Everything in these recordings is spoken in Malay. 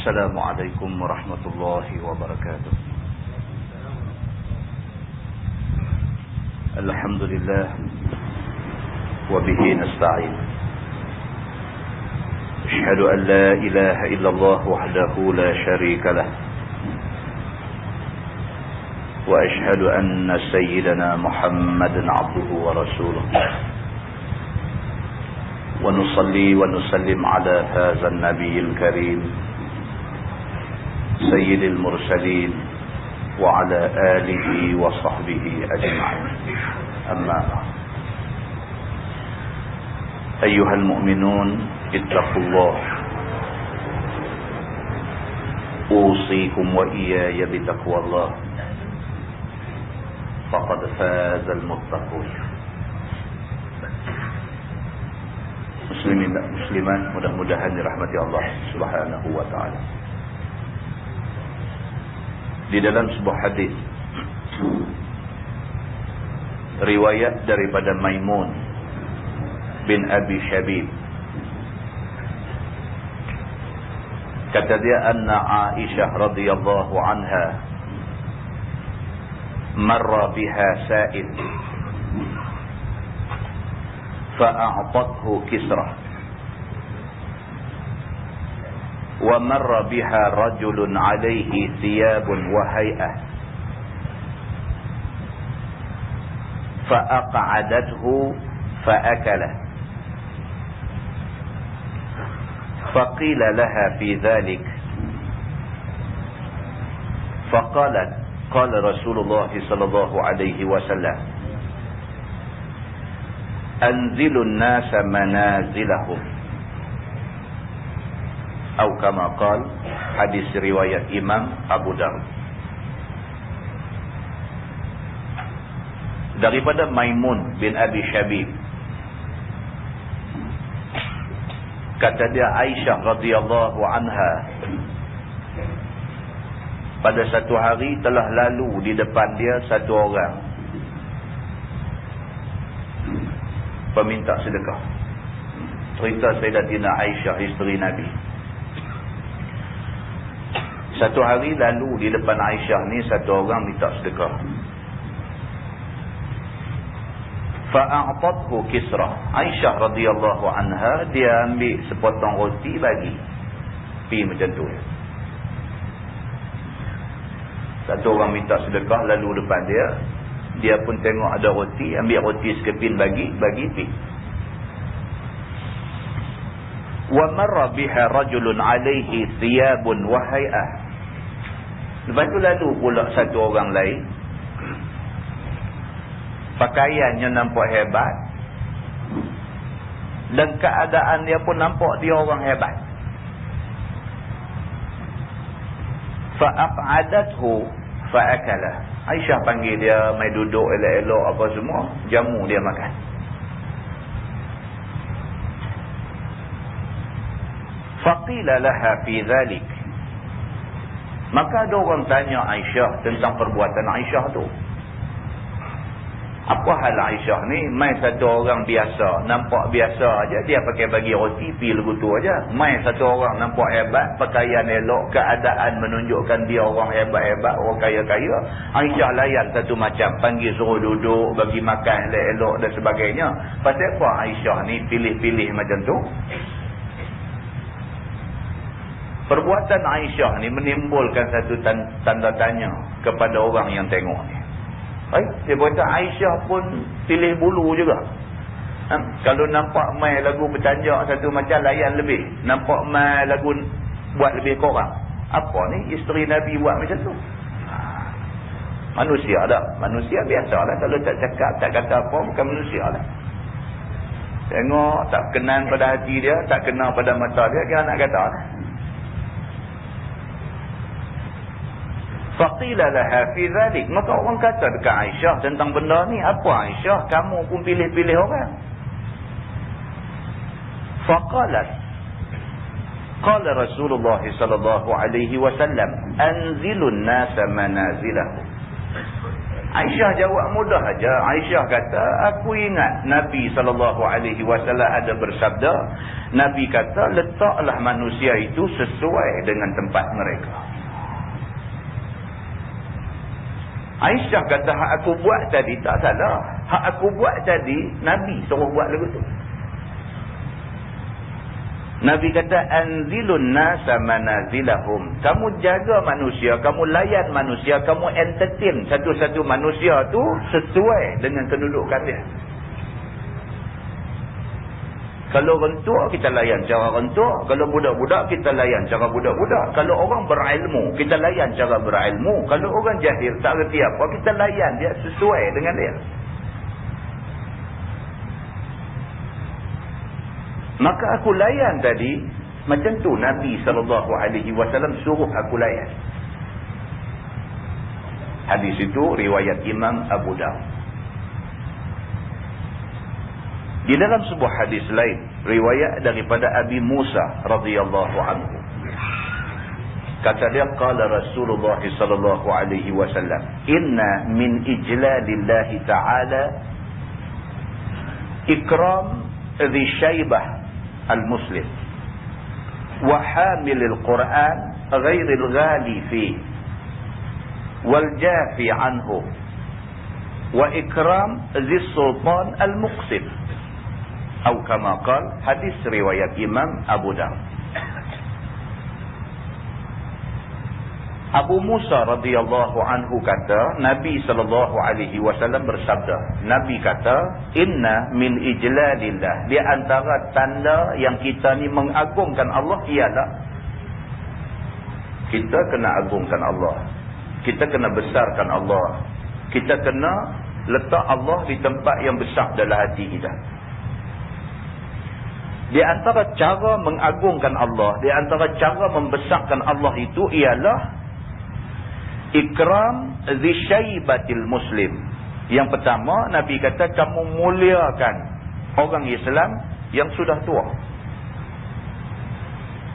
السلام عليكم ورحمة الله وبركاته. الحمد لله وبه نستعين. أشهد أن لا إله إلا الله وحده لا شريك له، وأشهد أن سيدنا محمدا عبده ورسوله، ونصلي ونسلم على هذا النبي الكريم سيد المرسلين وعلى آله وصحبه أجمعين. أما بعد، أيها المؤمنون اتقوا الله، أوصيكم وإياي بتقوى الله، فقد فاز المتقون. Muslimin dan muslimat, mudah-mudahan dirahmati Allah Subhanahu wa taala. Di dalam sebuah hadis riwayat daripada Maimun bin Abi Syabib, kata dia, anna Aisyah radhiyallahu anha marra biha sa'id fa'a'tathu kisrah wa marra biha rajulun alayhi thiyabun wa hay'ah fa'aq'adathu fa'akalah faqila laha fi dhalik faqalat qala Rasulullah sallallahu alaihi wasallam anzilun nasa manazilahum, atau kama qala, hadis riwayat Imam Abu Dawud. Daripada Maimun bin Abi Syabib, kata dia, Aisyah radhiyallahu anha pada satu hari telah lalu di depan dia satu orang peminta sedekah. Cerita Sayyidatina Aisyah, isteri Nabi. Satu hari lalu di depan Aisyah ni satu orang minta sedekah. Fa'a'tathu kisrah. Aisyah radhiyallahu anha, dia ambil sepotong roti bagi. Pi macam tu. Satu orang minta sedekah lalu depan dia. Dia pun tengok ada roti, ambil roti sekeping bagi pi. Wa marra biha rajulun alaihi thiyabun wa hay'ah. Lepas tu lalu pula satu orang lain, pakaiannya nampak hebat dan keadaan dia pun nampak dia orang hebat. Fa'aq'adathu fa'akalah. Aisyah panggil dia, mai duduk elok-elok apa semua, jamu dia makan. Faqila laha fi dhalik. Maka ada orang tanya Aisyah tentang perbuatan Aisyah tu. Apa hal Aisyah ni? Mai satu orang biasa, nampak biasa aja, dia pakai bagi roti pi lagu tu aja. Mai satu orang nampak hebat, pakaian elok, keadaan menunjukkan dia orang hebat-hebat, orang kaya-kaya. Aisyah layan satu macam, panggil suruh duduk, bagi makan elok-elok dan sebagainya. Pasal apa Aisyah ni pilih-pilih macam tu? Perbuatan Aisyah ni menimbulkan satu tanda tanya kepada orang yang tengok ni. Dia berkata Aisyah pun pilih bulu juga. Kalau nampak mai lagu bertanjak satu macam, layan lebih. Nampak mai lagu buat lebih kurang. Apa ni isteri Nabi buat macam tu? Manusia dah. Manusia biasa lah. Kalau tak cakap, tak kata apa, bukan manusia lah. Tengok, tak kenal pada hati dia, tak kenal pada mata dia, dia nak kata lah. Faqila laha fi dhalik. Maka orang kata dekat Aisyah tentang benda ni, apa Aisyah, kamu pun pilih-pilih orang. Faqalat, qala Rasulullah sallallahu alaihi wasallam anzilun nasa manazilahu. Aisyah jawab mudah aja. Aisyah kata, aku ingat Nabi sallallahu alaihi wasallam ada bersabda, Nabi kata, letaklah manusia itu sesuai dengan tempat mereka. Aisyah kata, hak aku buat tadi tak salah. Hak aku buat tadi, Nabi suruh buat lagu tu. Nabi kata, anzilun nasa manazilahum. Kamu jaga manusia, kamu layan manusia, kamu entertain satu-satu manusia tu sesuai dengan kedudukan dia. Kalau rentua, kita layan cara rentua. Kalau budak-budak, kita layan cara budak-budak. Kalau orang berilmu, kita layan cara berilmu. Kalau orang jahil, tak reti apa, kita layan dia sesuai dengan dia. Maka aku layan tadi, macam tu Nabi SAW suruh aku layan. Hadis itu riwayat Imam Abu Dawud. Di dalam sebuah hadis lain, riwayat daripada Abi Musa radhiyallahu anhu. Kata dia, qala Rasulullah sallallahu alaihi wasallam, "Inna min ijlalillahi ta'ala ikram dhi syaibah al-muslim wa hamilil Qur'an ghairil ghali fi wal jafi anhu wa ikram dhi sultan al-muqsim." Atau kama qal, hadis riwayat Imam Abu Dawud. Abu Musa radhiyallahu anhu kata, Nabi SAW bersabda. Nabi kata, inna min ijlalillah. Di antara tanda yang kita ni mengagungkan Allah ialah kita kena agungkan Allah. Kita kena besarkan Allah. Kita kena letak Allah di tempat yang besar dalam hati kita. Di antara cara mengagungkan Allah, di antara cara membesarkan Allah itu ialah ikram dhi syaibatil muslim. Yang pertama, Nabi kata kamu muliakan orang Islam yang sudah tua.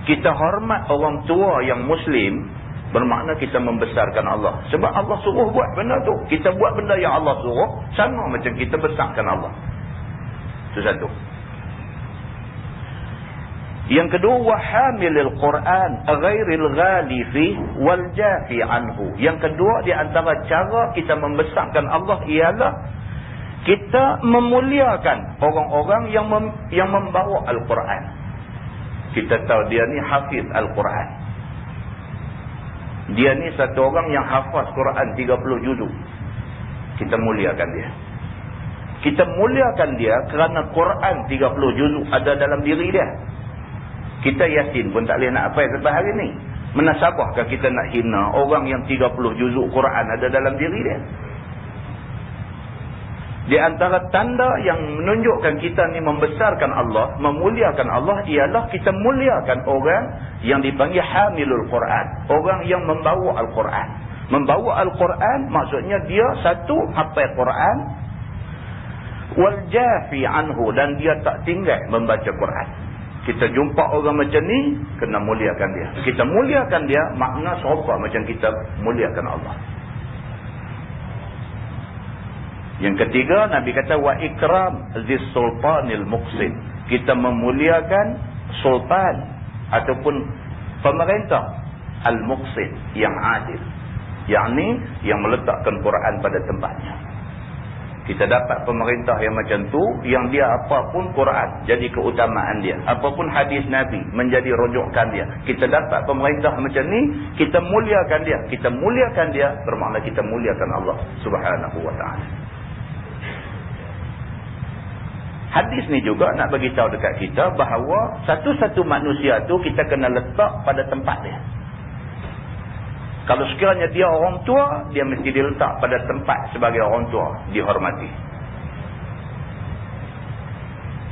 Kita hormat orang tua yang Muslim, bermakna kita membesarkan Allah. Sebab Allah suruh buat benda tu. Kita buat benda yang Allah suruh, sama macam kita besarkan Allah. Itu satu. Yang kedua, wahamilil Quran ghairil ghali fi wal jafi anhu. Yang kedua, di antara cara kita membesarkan Allah ialah kita memuliakan orang-orang yang membawa Al-Quran. Kita tahu dia ni hafiz Al-Quran. Dia ni satu orang yang hafaz Quran 30 juzuk. Kita muliakan dia. Kita muliakan dia kerana Quran 30 juzuk ada dalam diri dia. Kita Yasin pun tak boleh nak apa sampai hari ni. Menasabahkah kita nak hina orang yang 30 juzuk Quran ada dalam diri dia? Di antara tanda yang menunjukkan kita ni membesarkan Allah, memuliakan Allah, ialah kita muliakan orang yang dipanggil hamilul Quran. Orang yang membawa Al-Quran. Membawa Al-Quran maksudnya dia satu hafal Quran, wal jafi anhu, dan dia tak tinggal membaca Quran. Kita jumpa orang macam ni, kena muliakan dia. Kita muliakan dia, makna serupa macam kita muliakan Allah. Yang ketiga, Nabi kata, wa ikram zis sultanil muqsim. Kita memuliakan sultan ataupun pemerintah al-muqsim, yang adil. Yang ni, yang meletakkan Quran pada tempatnya. Kita dapat pemerintah yang macam tu, yang dia apapun Quran jadi keutamaan dia, apapun hadis Nabi menjadi rujukan dia. Kita dapat pemerintah macam ni, kita muliakan dia. Kita muliakan dia bermakna kita muliakan Allah Subhanahu wa taala. Hadis ni juga nak bagi tahu dekat kita bahawa satu-satu manusia tu kita kena letak pada tempat dia. Kalau sekiranya dia orang tua, dia mesti diletak pada tempat sebagai orang tua, dihormati.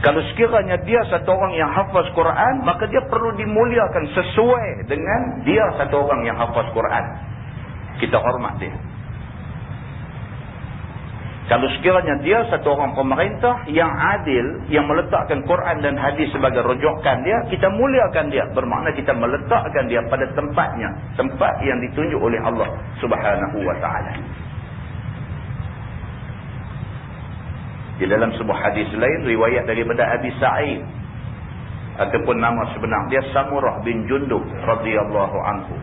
Kalau sekiranya dia satu orang yang hafaz Quran, maka dia perlu dimuliakan sesuai dengan dia satu orang yang hafaz Quran. Kita hormat dia. Kalau sekiranya dia satu orang pemerintah yang adil, yang meletakkan Quran dan hadis sebagai rujukan dia, kita muliakan dia. Bermakna kita meletakkan dia pada tempatnya. Tempat yang ditunjuk oleh Allah Subhanahu wa ta'ala. Di dalam sebuah hadis lain, riwayat daripada Abi Sa'id ataupun nama sebenar dia Samurah bin Jundub radhiyallahu anhu.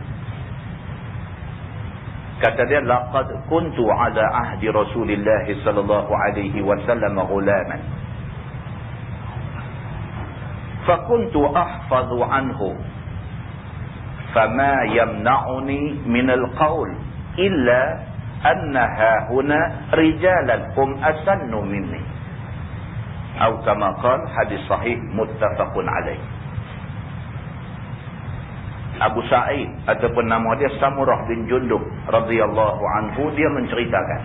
Kata dia, laqad kuntu ala ahdi Rasulillah sallallahu alaihi wasallam ghulaman fa kuntu ahfadhu anhu fama yamna'uni min al-qawl illa annaha huna rijalan hum asannu minni. Atau kama qala, hadis sahih muttafaqun alaih. Abu Sa'id ataupun nama dia Samurah bin Jundub radhiyallahu anhu, dia menceritakan,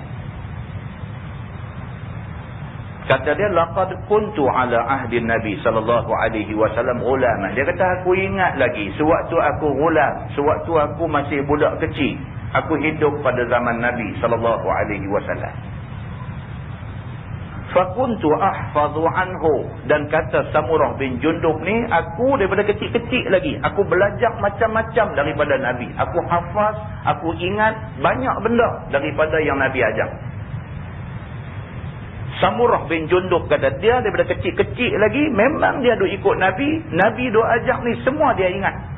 kata dia, laqad kuntu ala ahdi Nabi sallallahu alaihi wasallam ghulaman. Dia kata, aku ingat lagi sewaktu aku ghulam, sewaktu aku masih budak kecil, aku hidup pada zaman Nabi sallallahu alaihi wasallam. Fakuntu ahfadhu anhu, dan kata Samurah bin Jundub ni, aku daripada kecil-kecil lagi aku belajar macam-macam daripada Nabi. Aku hafaz, aku ingat banyak benda daripada yang Nabi ajar. Samurah bin Jundub kata dia daripada kecil-kecil lagi memang dia duk ikut Nabi. Nabi duk ajar ni semua dia ingat.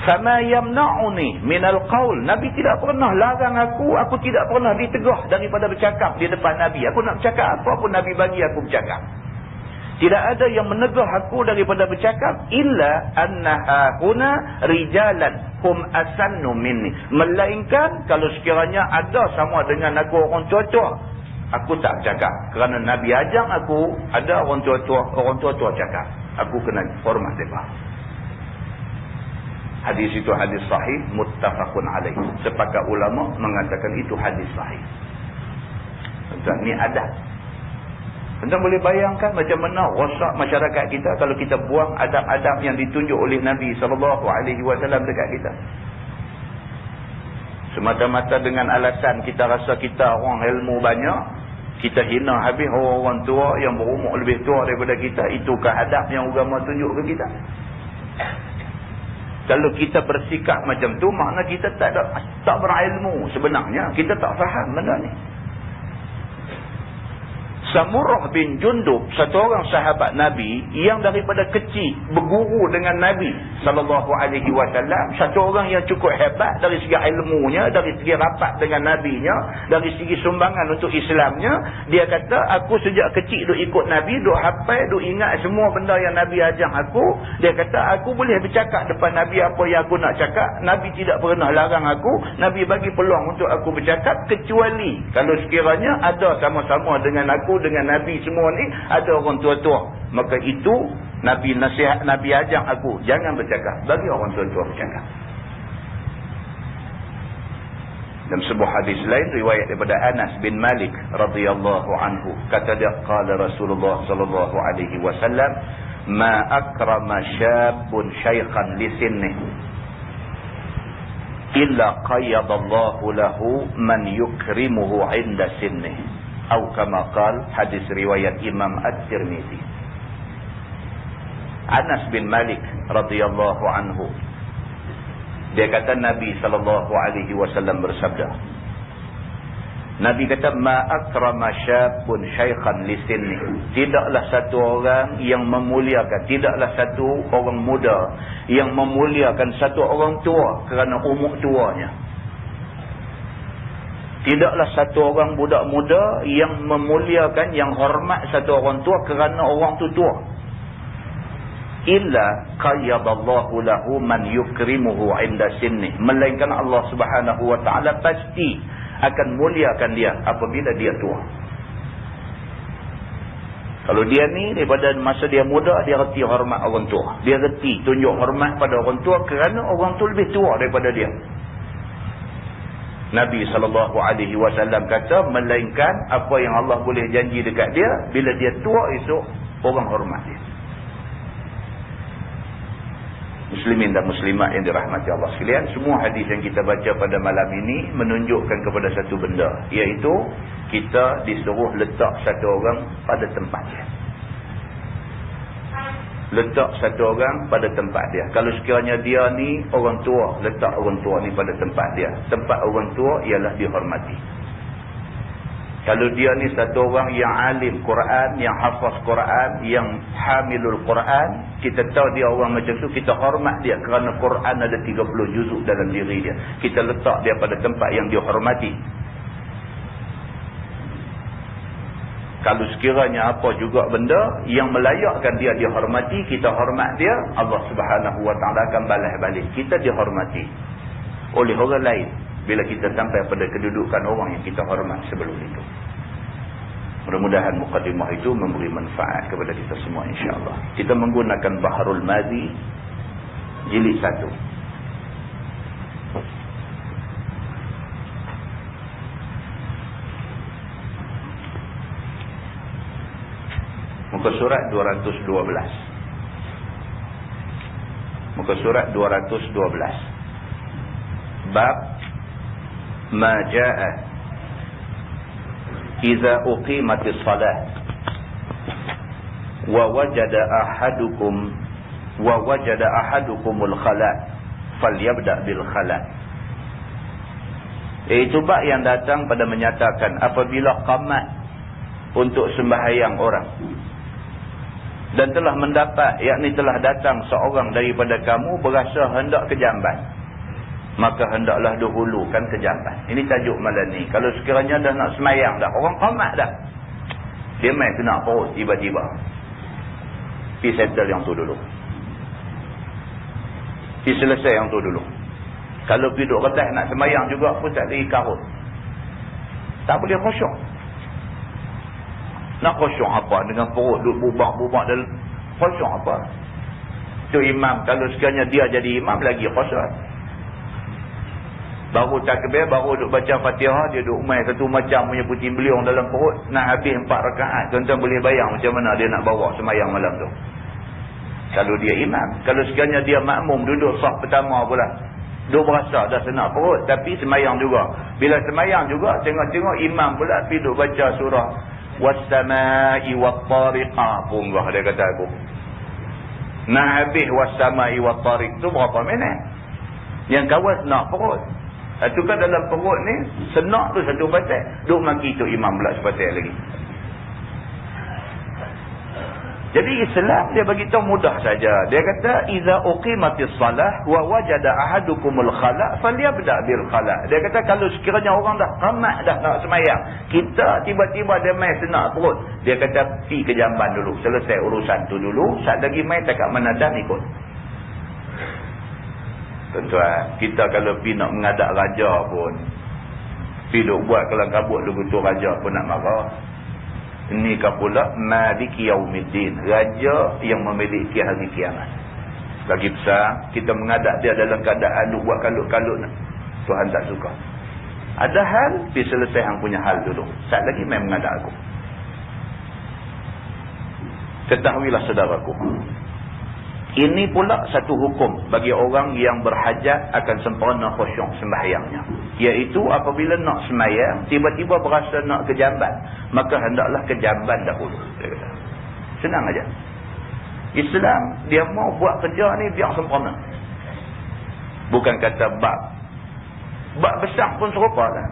Fama yamna'uni minal qaul. Nabi tidak pernah larang aku tidak pernah ditegah daripada bercakap di depan Nabi. Aku nak bercakap apa pun Nabi bagi aku bercakap. Tidak ada yang menegah aku daripada bercakap illa annaha huna rijalan hum asannu minni. Melainkan kalau sekiranya ada sama dengan aku orang tua-tua, aku tak bercakap. Kerana Nabi ajar aku, ada orang tua-tua cakap, aku kena hormat mereka. Hadis itu hadis sahih muttafaqun alaih. Sepakat ulama mengatakan itu hadis sahih. Tuan, ni adat. Tuan boleh bayangkan macam mana rosak masyarakat kita kalau kita buang adab-adab yang ditunjuk oleh Nabi SAW dekat kita. Semata-mata dengan alasan kita rasa kita orang ilmu banyak, kita hina habis orang tua yang berumur lebih tua daripada kita. Itukah adab yang agama tunjuk ke kita? Kalau kita bersikap macam tu, makna kita tak berilmu sebenarnya. Kita tak faham benda ni. Samurah bin Jundub, satu orang sahabat Nabi yang daripada kecil berguru dengan Nabi SAW. Satu orang yang cukup hebat dari segi ilmunya, dari segi rapat dengan Nabinya, dari segi sumbangan untuk Islamnya. Dia kata, aku sejak kecil duk ikut Nabi, duk hafal, duk ingat semua benda yang Nabi ajar aku. Dia kata, aku boleh bercakap depan Nabi apa yang aku nak cakap. Nabi tidak pernah larang aku. Nabi bagi peluang untuk aku bercakap, kecuali kalau sekiranya ada sama-sama dengan aku, dengan Nabi semua ni, ada orang tua-tua. Maka itu Nabi nasihat, Nabi ajak aku, jangan bercakap, bagi orang tua-tua bercakap. Dalam sebuah hadis lain riwayat daripada Anas bin Malik radhiyallahu anhu, kata dia, qala Rasulullah sallallahu alaihi wasallam, ma akrama syabun syaikhan li sinnihi illa qayyadallahu lahu man yukrimuhu 'inda sinnihi. Atau kama qala, hadis riwayat Imam At-Tirmizi. Anas bin Malik radhiyallahu anhu, dia kata Nabi sallallahu alaihi wasallam bersabda, Nabi kata, ma akrama syabun syaikhan li sinnihi. Tidaklah satu orang yang memuliakan, tidaklah satu orang muda yang memuliakan satu orang tua kerana umur tuanya. Tidaklah satu orang budak muda yang memuliakan, yang hormat satu orang tua kerana orang tu tua. Illa qayyadallahu lahu man yukrimuhu 'inda sinnih. Melainkan Allah Subhanahu wa taala pasti akan muliakan dia apabila dia tua. Kalau dia ni daripada masa dia muda, dia reti hormat orang tua. Dia reti tunjuk hormat pada orang tua kerana orang tu lebih tua daripada dia. Nabi SAW kata, melainkan apa yang Allah boleh janji dekat dia, bila dia tua esok, orang hormat dia. Muslimin dan muslimat yang dirahmati Allah sekalian, semua hadis yang kita baca pada malam ini menunjukkan kepada satu benda, iaitu kita disuruh letak satu orang pada tempat dia. Letak satu orang pada tempat dia. Kalau sekiranya dia ni orang tua, letak orang tua ni pada tempat dia. Tempat orang tua ialah dihormati. Kalau dia ni satu orang yang alim Quran, yang hafaz Quran, yang hamilul Quran, kita tahu dia orang macam tu, kita hormat dia kerana Quran ada 30 juzuk dalam diri dia. Kita letak dia pada tempat yang dia hormati. Kalau sekiranya apa juga benda yang melayakkan dia dihormati, kita hormat dia, Allah Subhanahu Wa Taala akan balas balik kita dihormati oleh orang lain bila kita sampai pada kedudukan orang yang kita hormat sebelum itu. Mudah-mudahan mukadimah itu memberi manfaat kepada kita semua, insya-Allah. Kita menggunakan Baharul Madhi jilid 1. Muka surat 212. Muka surat 212. Bab ma jaa idza uqimatis salah wa wajada ahadukumul khala falyabda bil khala. Itu bab yang datang pada menyatakan apabila qamat untuk sembahyang orang dan telah mendapat, yakni telah datang seorang daripada kamu berasa hendak ke jamban, maka hendaklah dahulukan ke jamban. Ini tajuk malam ni. Kalau sekiranya dah nak semayang dah, orang qamat dah, dia main kena perut tiba-tiba, pergi settle yang tu dulu, pergi selesai yang tu dulu. Kalau pergi duduk retas nak semayang juga pun tak lagi karut, tak boleh khusyuk. Nak khusyuk apa dengan perut duduk bubak-bubak dan khusyuk apa? Tu imam, kalau sekiranya dia jadi imam lagi khusyuk. Baru takbir, baru duduk baca Fatihah, dia duduk main satu macam punya puting beliung dalam perut, nak habis 4 rakaat. Tuan-tuan boleh bayang macam mana dia nak bawa semayang malam tu. Kalau dia imam, kalau sekiranya dia makmum duduk saf pertama pula, duduk berasa dah senak perut, tapi semayang juga. Bila semayang juga, tengok-tengok imam pula pergi duduk baca surah was-samai wat-tariqa pun dia kata aku. Nak habis was-samai wat-tariq tu berapa minit? Yang kawan nak perut. Itu kan dalam perut ni senak tu satu batal, duk maki tu imam pula sebatal lagi. Jadi Islam dia bagi tahu mudah saja. Dia kata iza uqimatis salah wa wajada ahadukumul khala falyabda bil khala. Dia kata kalau sekiranya orang dah qamat dah nak semayang, kita tiba-tiba dia main senak perut, dia kata pi ke jamban dulu, selesai urusan tu dulu, sat lagi main takat menadan ikut. Tuan-tuan, kita kalau pi nak mengadap raja pun, pi duk buat kelang kabut lugu tu raja pun nak marah. Ini kah pula Maliki Yaumiddin, raja yang memiliki hari kiamat. Lagi besar kita mengadap dia dalam keadaan duk buat kalut-kalut, Tuhan tak suka. Ada hal pi selesai hang punya hal dulu, sat lagi main mengadap aku. Ketahuilah saudaraku, ini pula satu hukum bagi orang yang berhajat akan sempurna khusyuk sembahyangnya. Iaitu apabila nak sembahyang, tiba-tiba berasa nak ke jamban, maka hendaklah ke jamban dahulu. Senang aja. Islam, dia mau buat kerja ni biar sempurna. Bukan kata bab. Bab besar pun serupa lah.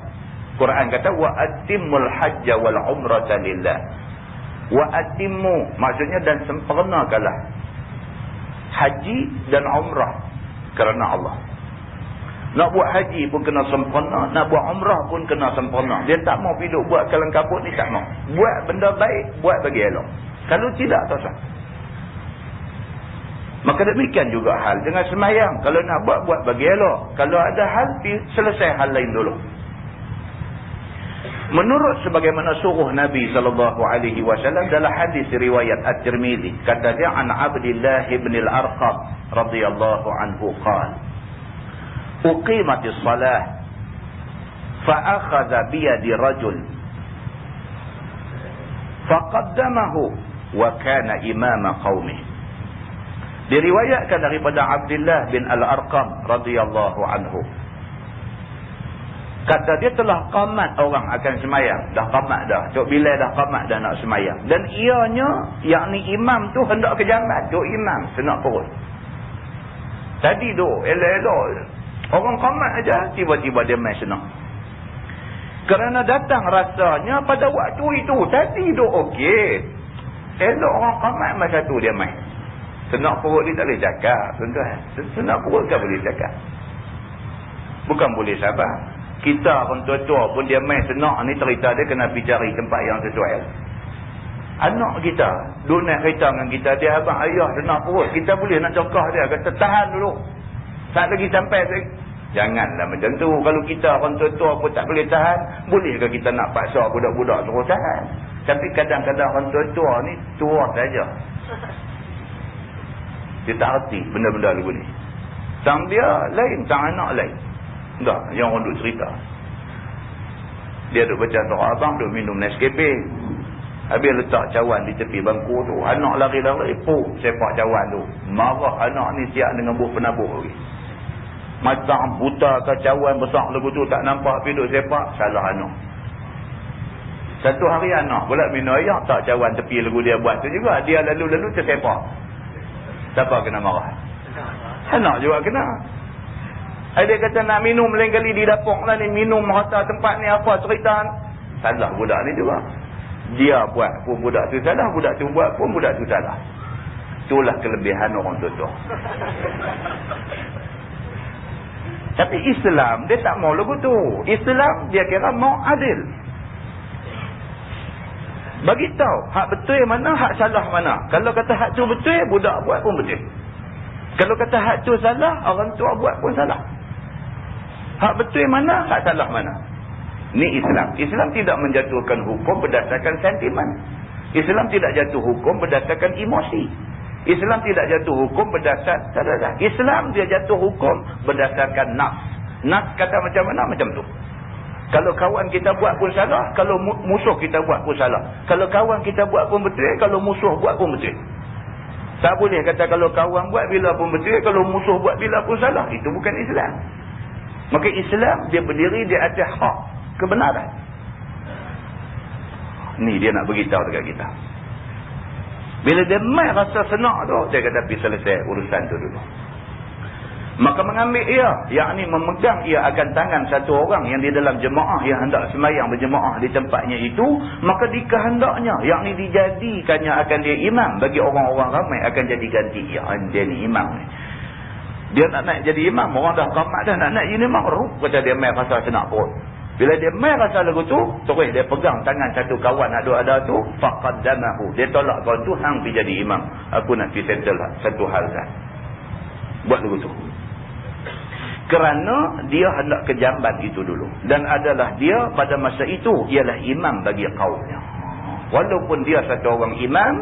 Quran kata, wa atimul hajja wal umrata lillah. Wa atimmu, maksudnya dan sempurnakanlah haji dan umrah kerana Allah. Nak buat haji pun kena sempurna, nak buat umrah pun kena sempurna. Dia tak mau pergi buat kalang kabut ni, tak mau. Buat benda baik, buat bagi elok. Kalau tidak, tak sah. Maka demikian juga hal dengan semayang. Kalau nak buat bagi elok. Kalau ada hal, selesai hal lain dulu. Menurut sebagaimana suruh Nabi SAW dalam hadis riwayat At-Tirmizi, kata dia an Abdullah ibn al-Arqam radhiyallahu anhu qala uqimatis salah fa akhadha bi yadi rajul faqaddamahu wa kana imama qaumih. Diriwayatkan daripada Abdullah bin al-Arqam radhiyallahu anhu, kata dia telah qamat orang akan semayang. Dah qamat dah. Tok Bilal dah qamat dah nak semayang. Dan ianya, yakni imam tu hendak ke jamban. Tok imam senak perut. Tadi tu, elok-elok. Orang qamat aja, tiba-tiba dia main senak. Kerana datang rasanya pada waktu itu. Tadi duk okey. Elok orang qamat masa tu dia main. Senak perut dia tak boleh cakap, tuan-tuan. Senak perut tak boleh cakap. Bukan boleh sabar. Kita pun tua-tua pun dia main senak ni, cerita dia kena pergi cari tempat yang sesuai. Anak kita duk naik kereta dengan kita, dia abang ayah senak perut, kita boleh nak cakap dia, kata tahan dulu, tak lagi sampai. Janganlah macam tu. Kalau kita orang tua-tua pun tak boleh tahan, bolehkah kita nak paksa budak-budak suruh tahan? Tapi kadang-kadang orang tua-tua ni tua saja, dia tak erti benda-benda lagu ni. Sang dia lain, sang anak lain. Tak, yang orang duk cerita. Dia duk baca surah abang, duk minum Nescafe. Habis letak cawan di tepi bangku tu. Anak lari-lari, sepak cawan tu. Marah anak ni siap dengan buah penabur lagi. Macam buta ke cawan besar lagu tu tak nampak, pergi duk sepak, salah anak. Satu hari anak pula minum air, tak cawan tepi lagu dia buat tu juga. Dia lalu-lalu tersepak. Siapa kena marah? Anak juga kena. Dia kata nak minum lain kali di dapur lah ni, minum rata tempat ni apa cerita. Salah budak ni juga. Dia buat pun budak tu salah, budak tu buat pun budak tu salah. Itulah kelebihan orang tua. Tapi Islam dia tak mau lagu tu. Islam dia kira mau adil. Bagi tahu hak betul mana, hak salah mana. Kalau kata hak tu betul, budak buat pun betul. Kalau kata hak tu salah, orang tua buat pun salah. Hak betul mana, hak salah mana. Ni Islam. Islam tidak menjatuhkan hukum berdasarkan sentimen. Islam tidak jatuh hukum berdasarkan emosi. Islam tidak jatuh hukum berdasarkan Islam dia jatuh hukum berdasarkan nafs. Nafs kata macam mana, macam tu. Kalau kawan kita buat pun salah, kalau musuh kita buat pun salah. Kalau kawan kita buat pun betul, kalau musuh buat pun betul. Tak boleh kata kalau kawan buat bila pun betul, kalau musuh buat bila pun salah. Itu bukan Islam. Maka Islam dia berdiri di atas hak, kebenaran. Ni dia nak beritahu dekat kita. Bila dia mai rasa senak tu, dia kata pergi selesai urusan tu dulu. Maka mengambil ia, yakni memegang ia akan tangan satu orang yang di dalam jemaah yang hendak sembahyang berjemaah di tempatnya itu, maka dikehendaknya, yakni dijadikannya akan dia imam bagi orang-orang ramai akan jadi ganti ia. Dia ni imam ni. Dia nak naik jadi imam, orang dah qamat dah nak naik jadi imam, kata dia mai rasa senak perut. Bila dia mai rasa lagu tu, terus dia pegang tangan satu kawan ada tu, faqaddamahu. Dia tolak kawan tu, hang pergi jadi imam. Aku nak pergi settle satu hal kan. Buat lagu tu. Kerana dia hendak ke jamban itu dulu. Dan adalah dia pada masa itu ialah imam bagi kaumnya. Walaupun dia satu orang imam,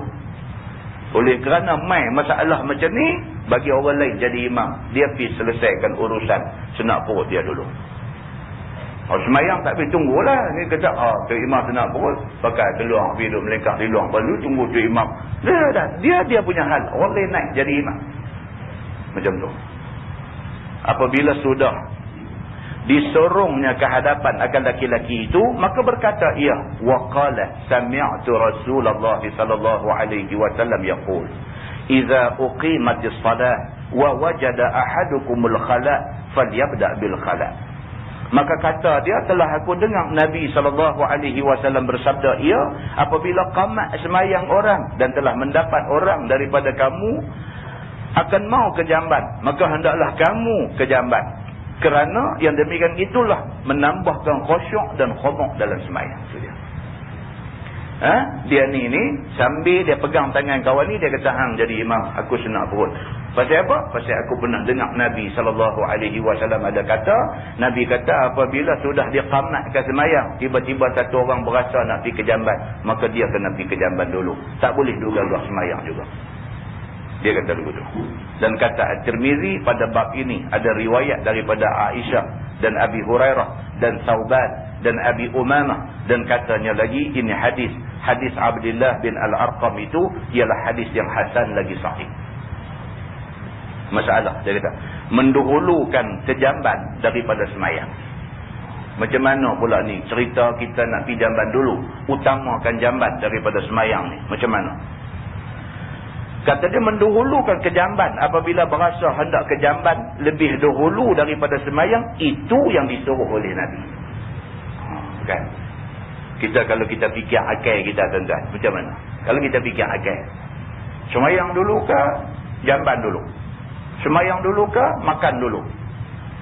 oleh kerana mai masalah macam ni, bagi orang lain jadi imam, dia pergi selesaikan urusan senak perut dia dulu. Semayang tak pergi tunggulah. Ni kata, tu imam senak perut, pakai keluar, pergi duduk melengkak di luar, baru tunggu tu imam. Dia punya hal. Orang lain naik jadi imam. Macam tu. Apabila sudah disorongnya ke hadapan akan laki-laki itu, maka berkata ia, waqala sami'tu Rasulullah sallallahu alaihi wasallam yaqul, idza uqimatis salah wa wajada ahadukumul khala falyabda bil khala. Maka kata dia, telah aku dengar Nabi SAW bersabda ia, apabila qamat semayang orang dan telah mendapat orang daripada kamu akan mau ke jamban, maka hendaklah kamu ke jamban. Kerana yang demikian itulah menambahkan khusyuk dan khusuk dalam semayang. Itu dia. Dia ni sambil dia pegang tangan kawan ni, dia kata, hang jadi imam, aku senak perut. Pasal apa? Pasal aku pernah dengar Nabi SAW ada kata, Nabi kata apabila sudah dia qamatkan semayang, tiba-tiba satu orang berasa nak pergi ke jamban, maka dia kena pergi ke jamban dulu. Tak boleh duga-duga semayang juga. Dia kata begitu. Dan kata At-Tirmizi pada bab ini ada riwayat daripada Aisyah dan Abi Hurairah dan Thauban dan Abi Umamah, dan katanya lagi ini hadis Abdullah bin Al-Arqam itu ialah hadis yang hasan lagi sahih. Masalah dia kata mendahulukan kejamban daripada semayang. Macam mana pula ni cerita kita nak pergi jamban dulu, utamakan jamban daripada semayang ni, macam mana? Kata dia mendahulukan kejamban apabila berasa hendak kejamban lebih dahulu daripada semayang, itu yang disuruh oleh Nabi. Kan? Kalau kita fikir akal kita tuan-tuan, macam mana? Kalau kita fikir akal, semayang dulu ke jamban dulu? Semayang dulu ke makan dulu?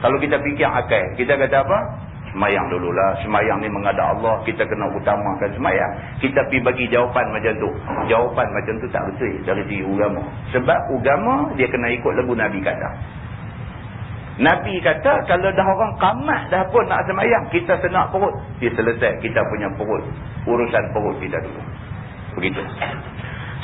Kalau kita fikir akal, kita kata apa? Semayang dululah. Semayang ni menghadap Allah, kita kena utamakan semayang. Kita pergi bagi jawapan macam tu. Jawapan macam tu tak betul dari segi agama. Sebab agama dia kena ikut lagu Nabi kata. Nabi kata kalau dah orang qamat dah pun nak semayang, kita senak perut, dia selesai kita punya perut, urusan perut kita dulu. Begitu.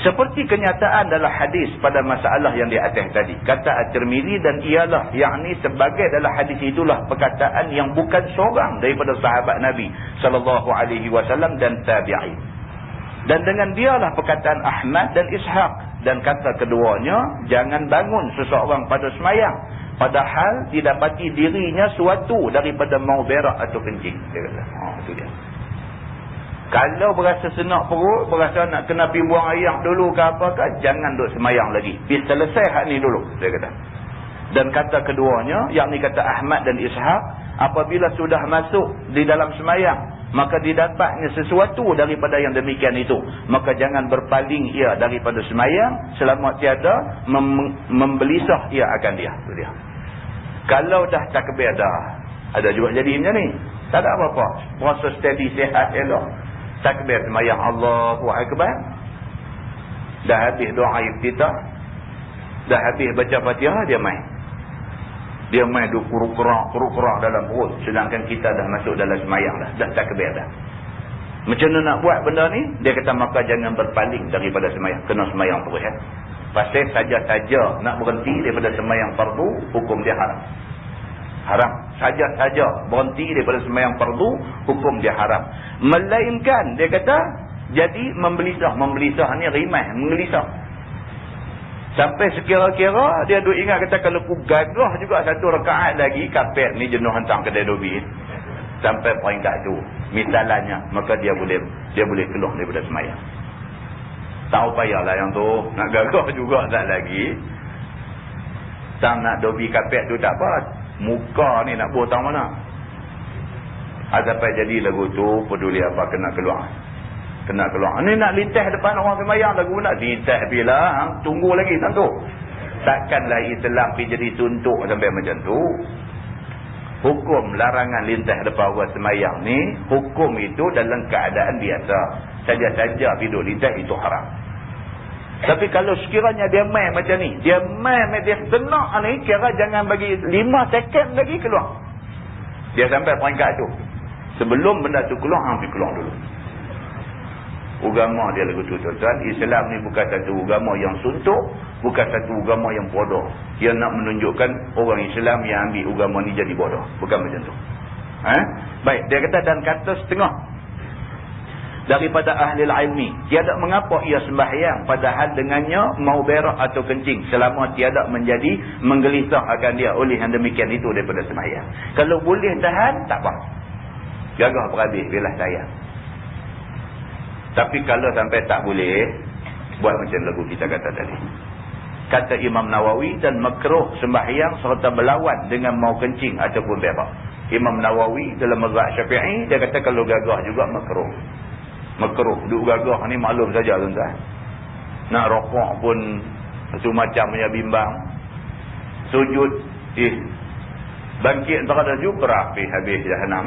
Seperti kenyataan dalam hadis pada masalah yang di atas tadi, kata At-Tirmizi, dan ialah yakni sebagai dalam hadis itulah perkataan yang bukan seorang daripada sahabat Nabi sallallahu alaihi wasallam dan tabi'in. Dan dengan dialah perkataan Ahmad dan Ishaq, dan kata keduanya, jangan bangun seseorang pada semayang padahal didapati dirinya suatu daripada mau berak atau kencing. Dia kata, itu dia. Kalau berasa senak perut, berasa nak kena pergi buang air dulu ke apakah, jangan duduk semayang lagi. Pergi selesai hak ni dulu, dia kata. Dan kata keduanya, yakni kata Ahmad dan Ishaq, apabila sudah masuk di dalam semayang, maka didapatnya sesuatu daripada yang demikian itu, maka jangan berpaling ia daripada semayang selama tiada membelisah ia akan dia. Itu dia. Kalau dah takbir dah, ada juga jadi macam ni. Tak ada apa-apa. Proses steady, sihat, elok. Takbir semayang Allahu Akbar. Dah habis doa iftitah. Dah habis baca Fatihah, dia main. Dia main duk kuruk-kuruk dalam perut. Sedangkan kita dah masuk dalam semayang dah. Dah takbir dah. Macam mana nak buat benda ni? Dia kata maka jangan berpaling daripada semayang. Kena semayang terus ya. Pasal saja-saja nak berhenti daripada semayang fardu, hukum dia haram. Haram. Saja-saja berhenti daripada semayang fardu, hukum dia haram. Melainkan, dia kata, jadi membelisah. Membelisah ni rimah, menggelisah. Sampai sekira-kira, dia duk ingat kata, kalau ku gagah juga satu rakaat lagi, kapet ni jenuh hentang kedai dobi. Sampai peringkat tu. Misalnya, maka dia boleh keluar daripada semayang. Tak payahlah yang tu. Nak gagah juga tak lagi. Tak nak dobi kapet tu tak apa. Muka ni nak buat tang mana. Sampai jadi lagu tu, peduli apa, kena keluar. Kena keluar. Ni nak lintas depan orang semayang lagu nak lintas bila. Tunggu lagi tentu. Takkanlah Islam pergi jadi suntuk sampai macam tu. Hukum larangan lintas depan orang semayang ni, hukum itu dalam keadaan biasa. Saja-saja hidup lintas itu haram. Tapi kalau sekiranya dia main macam ni, dia senak ni, kira jangan bagi 5 second lagi keluar. Dia sampai peringkat tu. Sebelum benda tu keluar, hampir keluar dulu. Agama dia lagu tu tuan-tuan. Islam ni bukan satu agama yang suntuk, bukan satu agama yang bodoh. Dia nak menunjukkan orang Islam yang ambil agama ni jadi bodoh. Bukan macam tu. Baik, dia kata dan kata setengah daripada ahli ilmi, tiada mengapa ia sembahyang padahal dengannya mau berak atau kencing selama tiada menjadi menggelisah akan dia oleh yang demikian itu daripada sembahyang. Kalau boleh tahan, tak apa. Gagah berhabis bilah saya. Tapi kalau sampai tak boleh, buat macam lagu kita kata tadi. Kata Imam Nawawi, dan makruh sembahyang serta berlawan dengan mau kencing ataupun berak. Imam Nawawi dalam mazhab Syafi'i, dia kata kalau gagah juga makruh. Makruh. Duk gagah ni maklum saja tuan-tuan. Nak rokok pun macam punya bimbang. Sujud bangkit antara dah jubra habis jahanam.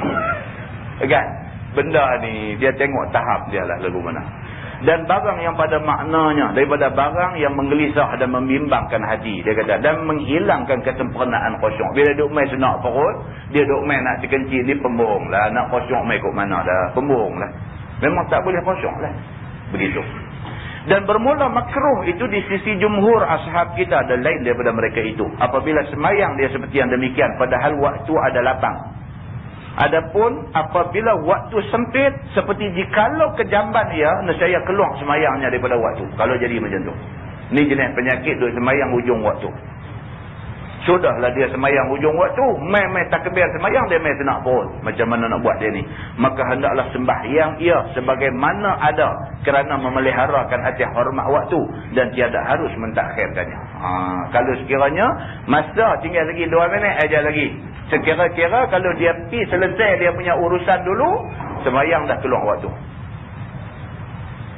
Kan? Benda ni dia tengok tahap dia lah lagu mana. Dan barang yang pada maknanya daripada barang yang menggelisah dan membimbangkan hati, dia kata, dan menghilangkan kesempurnaan khusyuk. Bila duk main senak perut, dia duk main nak terkencing ni, pembohong lah. Nak khusyuk main kot mana dah, pembohong lah. Memang tak boleh khusyuk lah. Begitu. Dan bermula makruh itu di sisi jumhur ashab kita, ada lain daripada mereka itu. Apabila semayang dia seperti yang demikian, padahal waktu ada lapang. Adapun apabila waktu sempit, seperti jikalau kejamban ia, nescaya keluar semayangnya daripada waktu. Kalau jadi macam tu. Ni jenis penyakit duk semayang ujung waktu. Sudahlah dia semayang ujung waktu, main takbir semayang, dia main senak perut. Macam mana nak buat dia ni? Maka hendaklah sembahyang ia sebagaimana ada, kerana memeliharakan atas hormat waktu dan tiada harus mentakhirkannya. Kalau sekiranya masa tinggal lagi 2 minit aja lagi, sekira-kira kalau dia pergi selesai dia punya urusan dulu, Semayang dah keluar waktu.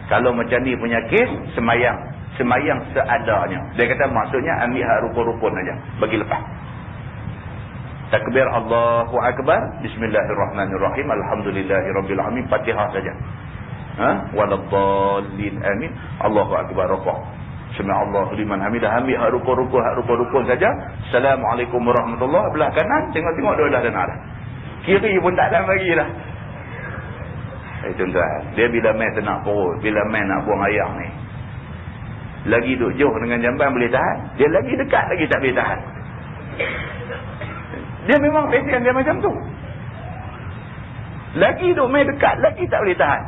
Kalau macam ni punya kes, semayang seadanya. Dia kata maksudnya ambil hak rukun-rukun aja, bagi lepas. Takbir Allahu Akbar, Bismillahirrahmanirrahim, Alhamdulillahirabbil alamin, Fatihah saja. Waladdallin, amin, Allahu Akbar, rukuk, Sami'allahu liman hamidah, ambil hak rukun-rukun saja. Assalamualaikum warahmatullahi. Belah kanan tengok-tengok dah dah. Kiri pun tak ada lagi dah. Tuan-tuan, dia bila main tenang perut, bila main nak buang air ni, lagi duduk jauh dengan jamban boleh tahan, dia lagi dekat lagi tak boleh tahan. Dia memang fashion dia macam tu. Lagi duduk main dekat lagi tak boleh tahan.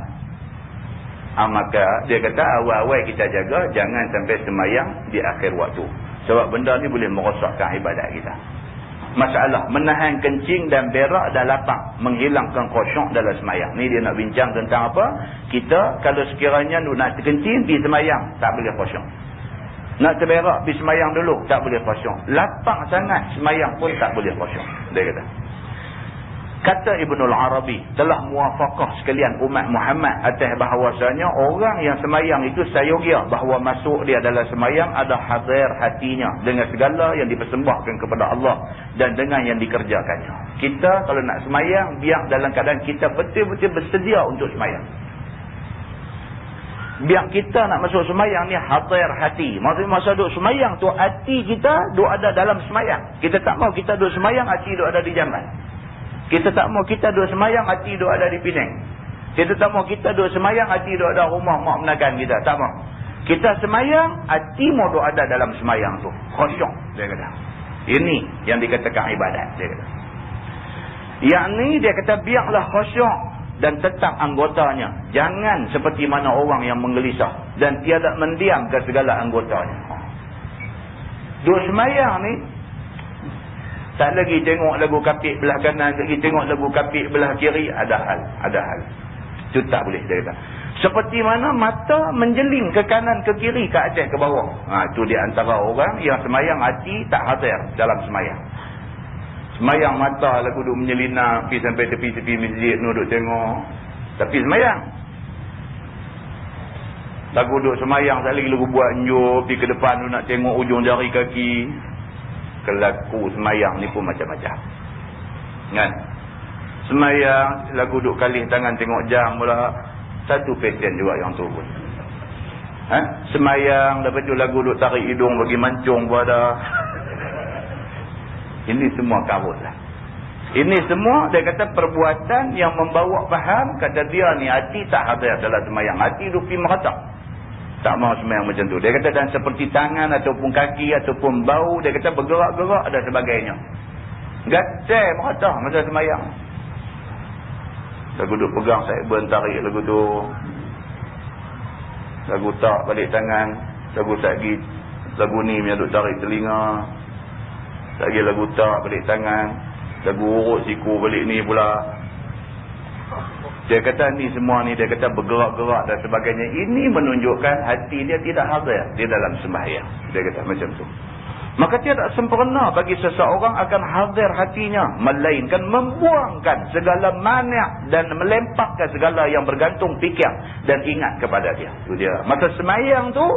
Maka dia kata awal-awal kita jaga jangan sampai semayang di akhir waktu, sebab benda ni boleh merosakkan ibadat kita. Masalah menahan kencing dan berak dan lapang, menghilangkan khusyuk dalam semayang. Ni dia nak bincang tentang apa? Kita kalau sekiranya nak terkencing di semayang, tak boleh khusyuk. Nak terberak di semayang dulu, tak boleh khusyuk. Lapang sangat semayang pun tak boleh khusyuk. Dia kata. Kata Ibnul Arabi, telah muwafaqah sekalian umat Muhammad atas bahawasanya orang yang semayang itu sayogia bahawa masuk dia dalam semayang ada hadir hatinya dengan segala yang dipersembahkan kepada Allah dan dengan yang dikerjakannya. Kita kalau nak semayang, biar dalam keadaan kita betul-betul bersedia untuk semayang. Biar kita nak masuk semayang ni hadir hati. Maksudnya masa duduk semayang tu hati kita duduk ada dalam semayang. Kita tak mau kita duduk semayang hati duduk ada di jamban. Kita tak mau kita duduk semayang hati duduk ada di Penang. Kita tak mau kita duduk semayang hati duduk ada rumah mak menakan kita. Tak mau. Kita semayang hati mau duduk ada dalam semayang tu. Khusyuk dia kata. Ini yang dikatakan ibadat dia kata. Yang ni dia kata biarlah khusyuk dan tetap anggotanya. Jangan seperti mana orang yang menggelisah dan tiada mendiam ke segala anggotanya. Duduk semayang ni tak lagi tengok lagu kapit belah kanan, lagi tengok lagu kapit belah kiri, ada hal. Itu tak boleh dia kata. Seperti mana mata menjeling ke kanan, ke kiri, ke atas, ke bawah. Itu di antara orang yang semayang hati tak hadir dalam semayang. Semayang mata lagu duduk menyelinap, pergi sampai tepi-tepi masjid, duduk tengok. Tapi semayang. Lagu duduk semayang, tak lagi lagu buat nyup, pergi ke depan nak tengok ujung jari kaki. Kelaku semayang ni pun macam-macam. Kan? Semayang, lagu duduk kalih tangan tengok jam pula. Satu pesen juga yang tu pun. Semayang, lepas tu lagu duduk tarik hidung bagi mancung pun ada. Ini semua karut lah. Ini semua dia kata perbuatan yang membawa faham, kata dia ni hati tak hadir dalam semayang. Hati duduk pergi merata. Tak mau semayang macam tu. Dia kata dan seperti tangan ataupun kaki ataupun bau, dia kata bergerak-gerak dan sebagainya. Gatal merata masa semayang. Lagu duduk pegang saiban tarik lagu tu. Lagu tak balik tangan. Lagu lagi lagu ni punya duduk tarik telinga. Lagi lagu tak balik tangan. Lagu urut siku balik ni pula. Dia kata ni semua ni, dia kata bergerak-gerak dan sebagainya. Ini menunjukkan hati dia tidak hadir di dalam sembahyang. Dia kata macam tu. Maka tidak sempurna bagi seseorang akan hadir hatinya, melainkan membuangkan segala mani' dan melempakkan segala yang bergantung fikir dan ingat kepada dia. Itu dia. Masa sembahyang tu,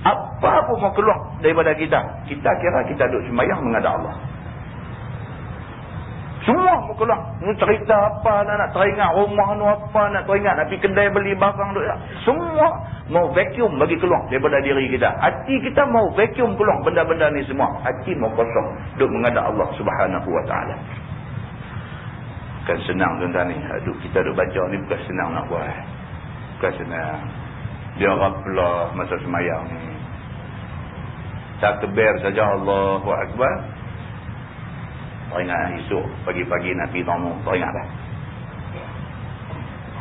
apa pun mau keluar daripada kita, kita kira kita duduk sembahyang menghadap Allah. Semua mau keluar. Ni cerita apa, nak teringat rumah ni apa, nak teringat nak pergi kedai beli barang. Semua mau vacuum bagi keluar daripada diri kita. Hati kita mau vacuum keluar benda-benda ni semua. Hati mau kosong. Duk menghadap Allah Subhanahu Wa Taala. Bukan senang tuan-tuan ni. Aduh, kita duk baca ni bukan senang nak buat. Bukan senang. Dia raplah masa semayang ni. Takbir saja Allahu Akbar. Teringat esok pagi-pagi nak pergi tamu. Teringat dah.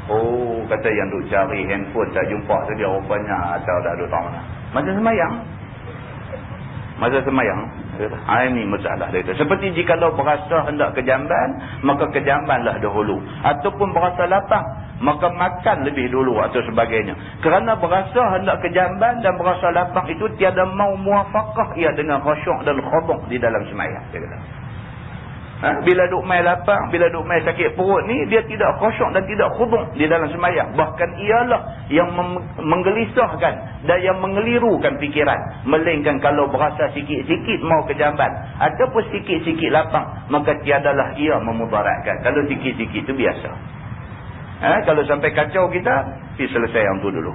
Oh, kata yang duk cari handphone tak jumpa tadi rupanya atau dah duduk tahu mana. Masa semayang. Masa semayang. Ini masalah dia. Seperti jika lo berasa hendak ke jamban, maka ke jambanlah dahulu. Ataupun berasa lapang, maka makan lebih dulu atau sebagainya. Kerana berasa hendak ke jamban dan berasa lapang itu tiada mau muafakah ia dengan khusyuk dan khudu' di dalam semayang. Dia kata. Bila duk main lapang, bila duk main sakit perut ni, dia tidak khusyuk dan tidak khuduk di dalam sembahyang. Bahkan ialah yang menggelisahkan dan yang mengelirukan fikiran. Melainkan kalau berasa sikit-sikit mau kejamban ataupun sikit-sikit lapang, maka tiadalah ia memudaratkan. Kalau sikit-sikit itu biasa. Kalau sampai kacau kita, selesai yang tu dulu.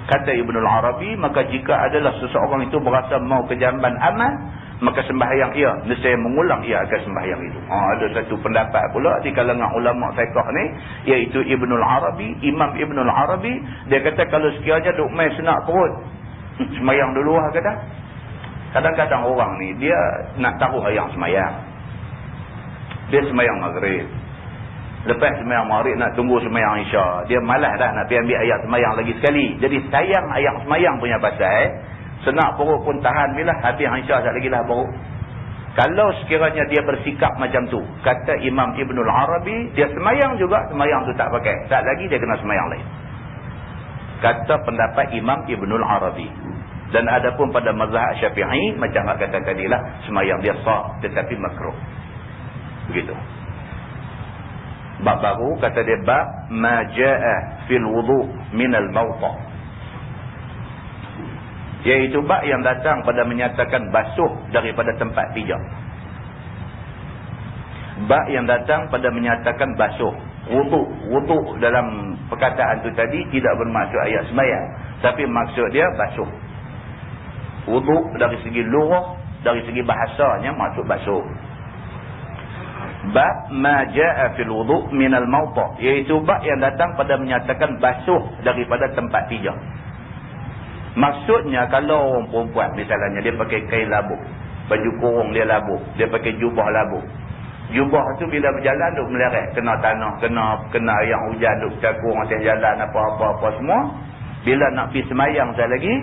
Kata Ibnul Arabi, maka jika adalah seseorang itu berasa mau kejamban aman, maka sembahyang ia, nescaya mengulang ia akan sembahyang itu. Ada satu pendapat pula di kalangan ulama fiqh ni, iaitu Ibnul Arabi, Imam Ibnul Arabi, dia kata kalau sekiranya duk main senak perut, sembahyang dulu lah kata. Kadang-kadang orang ni dia nak taruh ayam sembahyang. Dia sembahyang maghrib. Lepas sembahyang maghrib nak tunggu sembahyang isya. Dia malas dah nak pergi ambil ayat sembahyang lagi sekali. Jadi sayang ayat sembahyang punya pasal. Senak perut pun tahan bila habis Aisyah sekali lagi lah baru. Kalau sekiranya dia bersikap macam tu, kata Imam Ibnul Arabi, dia semayang juga, semayang tu tak pakai. Tak lagi dia kena semayang lain. Kata pendapat Imam Ibnul Arabi. Dan ada pun pada mazhab Syafi'i, macam nak kata tadilah, semayang dia sah tetapi makruh. Begitu. Bab baru kata dia bab ma jaa fil wudu' min al-mawta'. Iaitu bab yang datang pada menyatakan basuh daripada tempat pijak. Bab yang datang pada menyatakan basuh. Wuduk dalam perkataan tu tadi tidak bermaksud ayat sembahyang, tapi maksud dia basuh. Wuduk dari segi lughah, dari segi bahasanya maksud basuh. Bab ma jaa fil wudu' min al-mawta', iaitu bab yang datang pada menyatakan basuh daripada tempat pijak. Maksudnya kalau orang perempuan misalnya dia pakai kain labuh, baju kurung dia labuh, dia pakai jubah labuh. Jubah tu bila berjalan duk meleret, kena tanah, kena air hujan, duk cakung atas jalan apa-apa semua. Bila nak pergi semayang sekali lagi,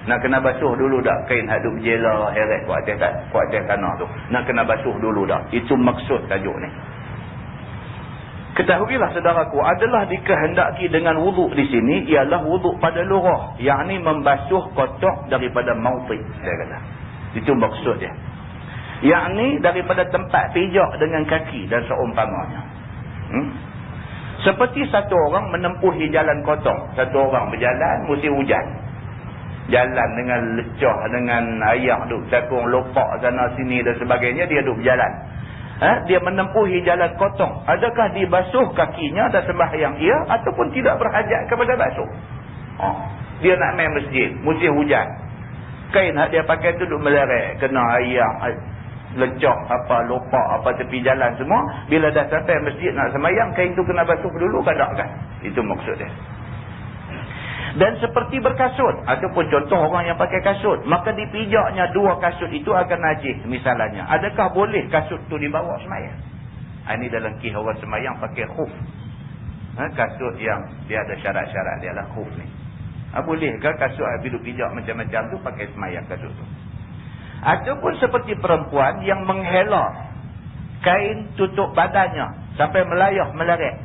nak kena basuh dulu dah kain hak duk berjela heret kuat atas tanah tu. Nak kena basuh dulu dah. Itu maksud tajuk ni. Ketahuilah saudaraku, adalah dikehendaki dengan wuduk di sini ialah wuduk pada lughah, yakni membasuh kotak daripada mauti, saya kata. Itu maksud dia. Yakni daripada tempat pijak dengan kaki dan seumpamanya. Seperti satu orang menempuhi jalan kotong. Satu orang berjalan musim hujan. Jalan dengan lecah, dengan air duk cakung lopak sana sini dan sebagainya, dia duk berjalan. Dia menempuhi jalan kotong. Adakah dibasuh kakinya dan sembahyang ia ataupun tidak berhajat kepada basuh? Dia nak main masjid, musim hujan. Kain hak dia pakai tu duk meleret, kena air, lecak, apa, lopak, apa tepi jalan semua. Bila dah sampai masjid nak sembahyang, kain tu kena basuh dulu kan tak kan? Itu maksud dia. Dan seperti berkasut ataupun contoh orang yang pakai kasut, maka dipijaknya dua kasut itu akan najis misalnya. Adakah boleh kasut tu dibawa semayang? Ini dalam kisah orang semayang pakai khuf. Kasut yang dia ada syarat-syarat dia lah khuf ni. Bolehkah kasut bila pijak macam-macam tu pakai semayang kasut tu? Ataupun seperti perempuan yang menghela kain tutup badannya sampai melayah meleret,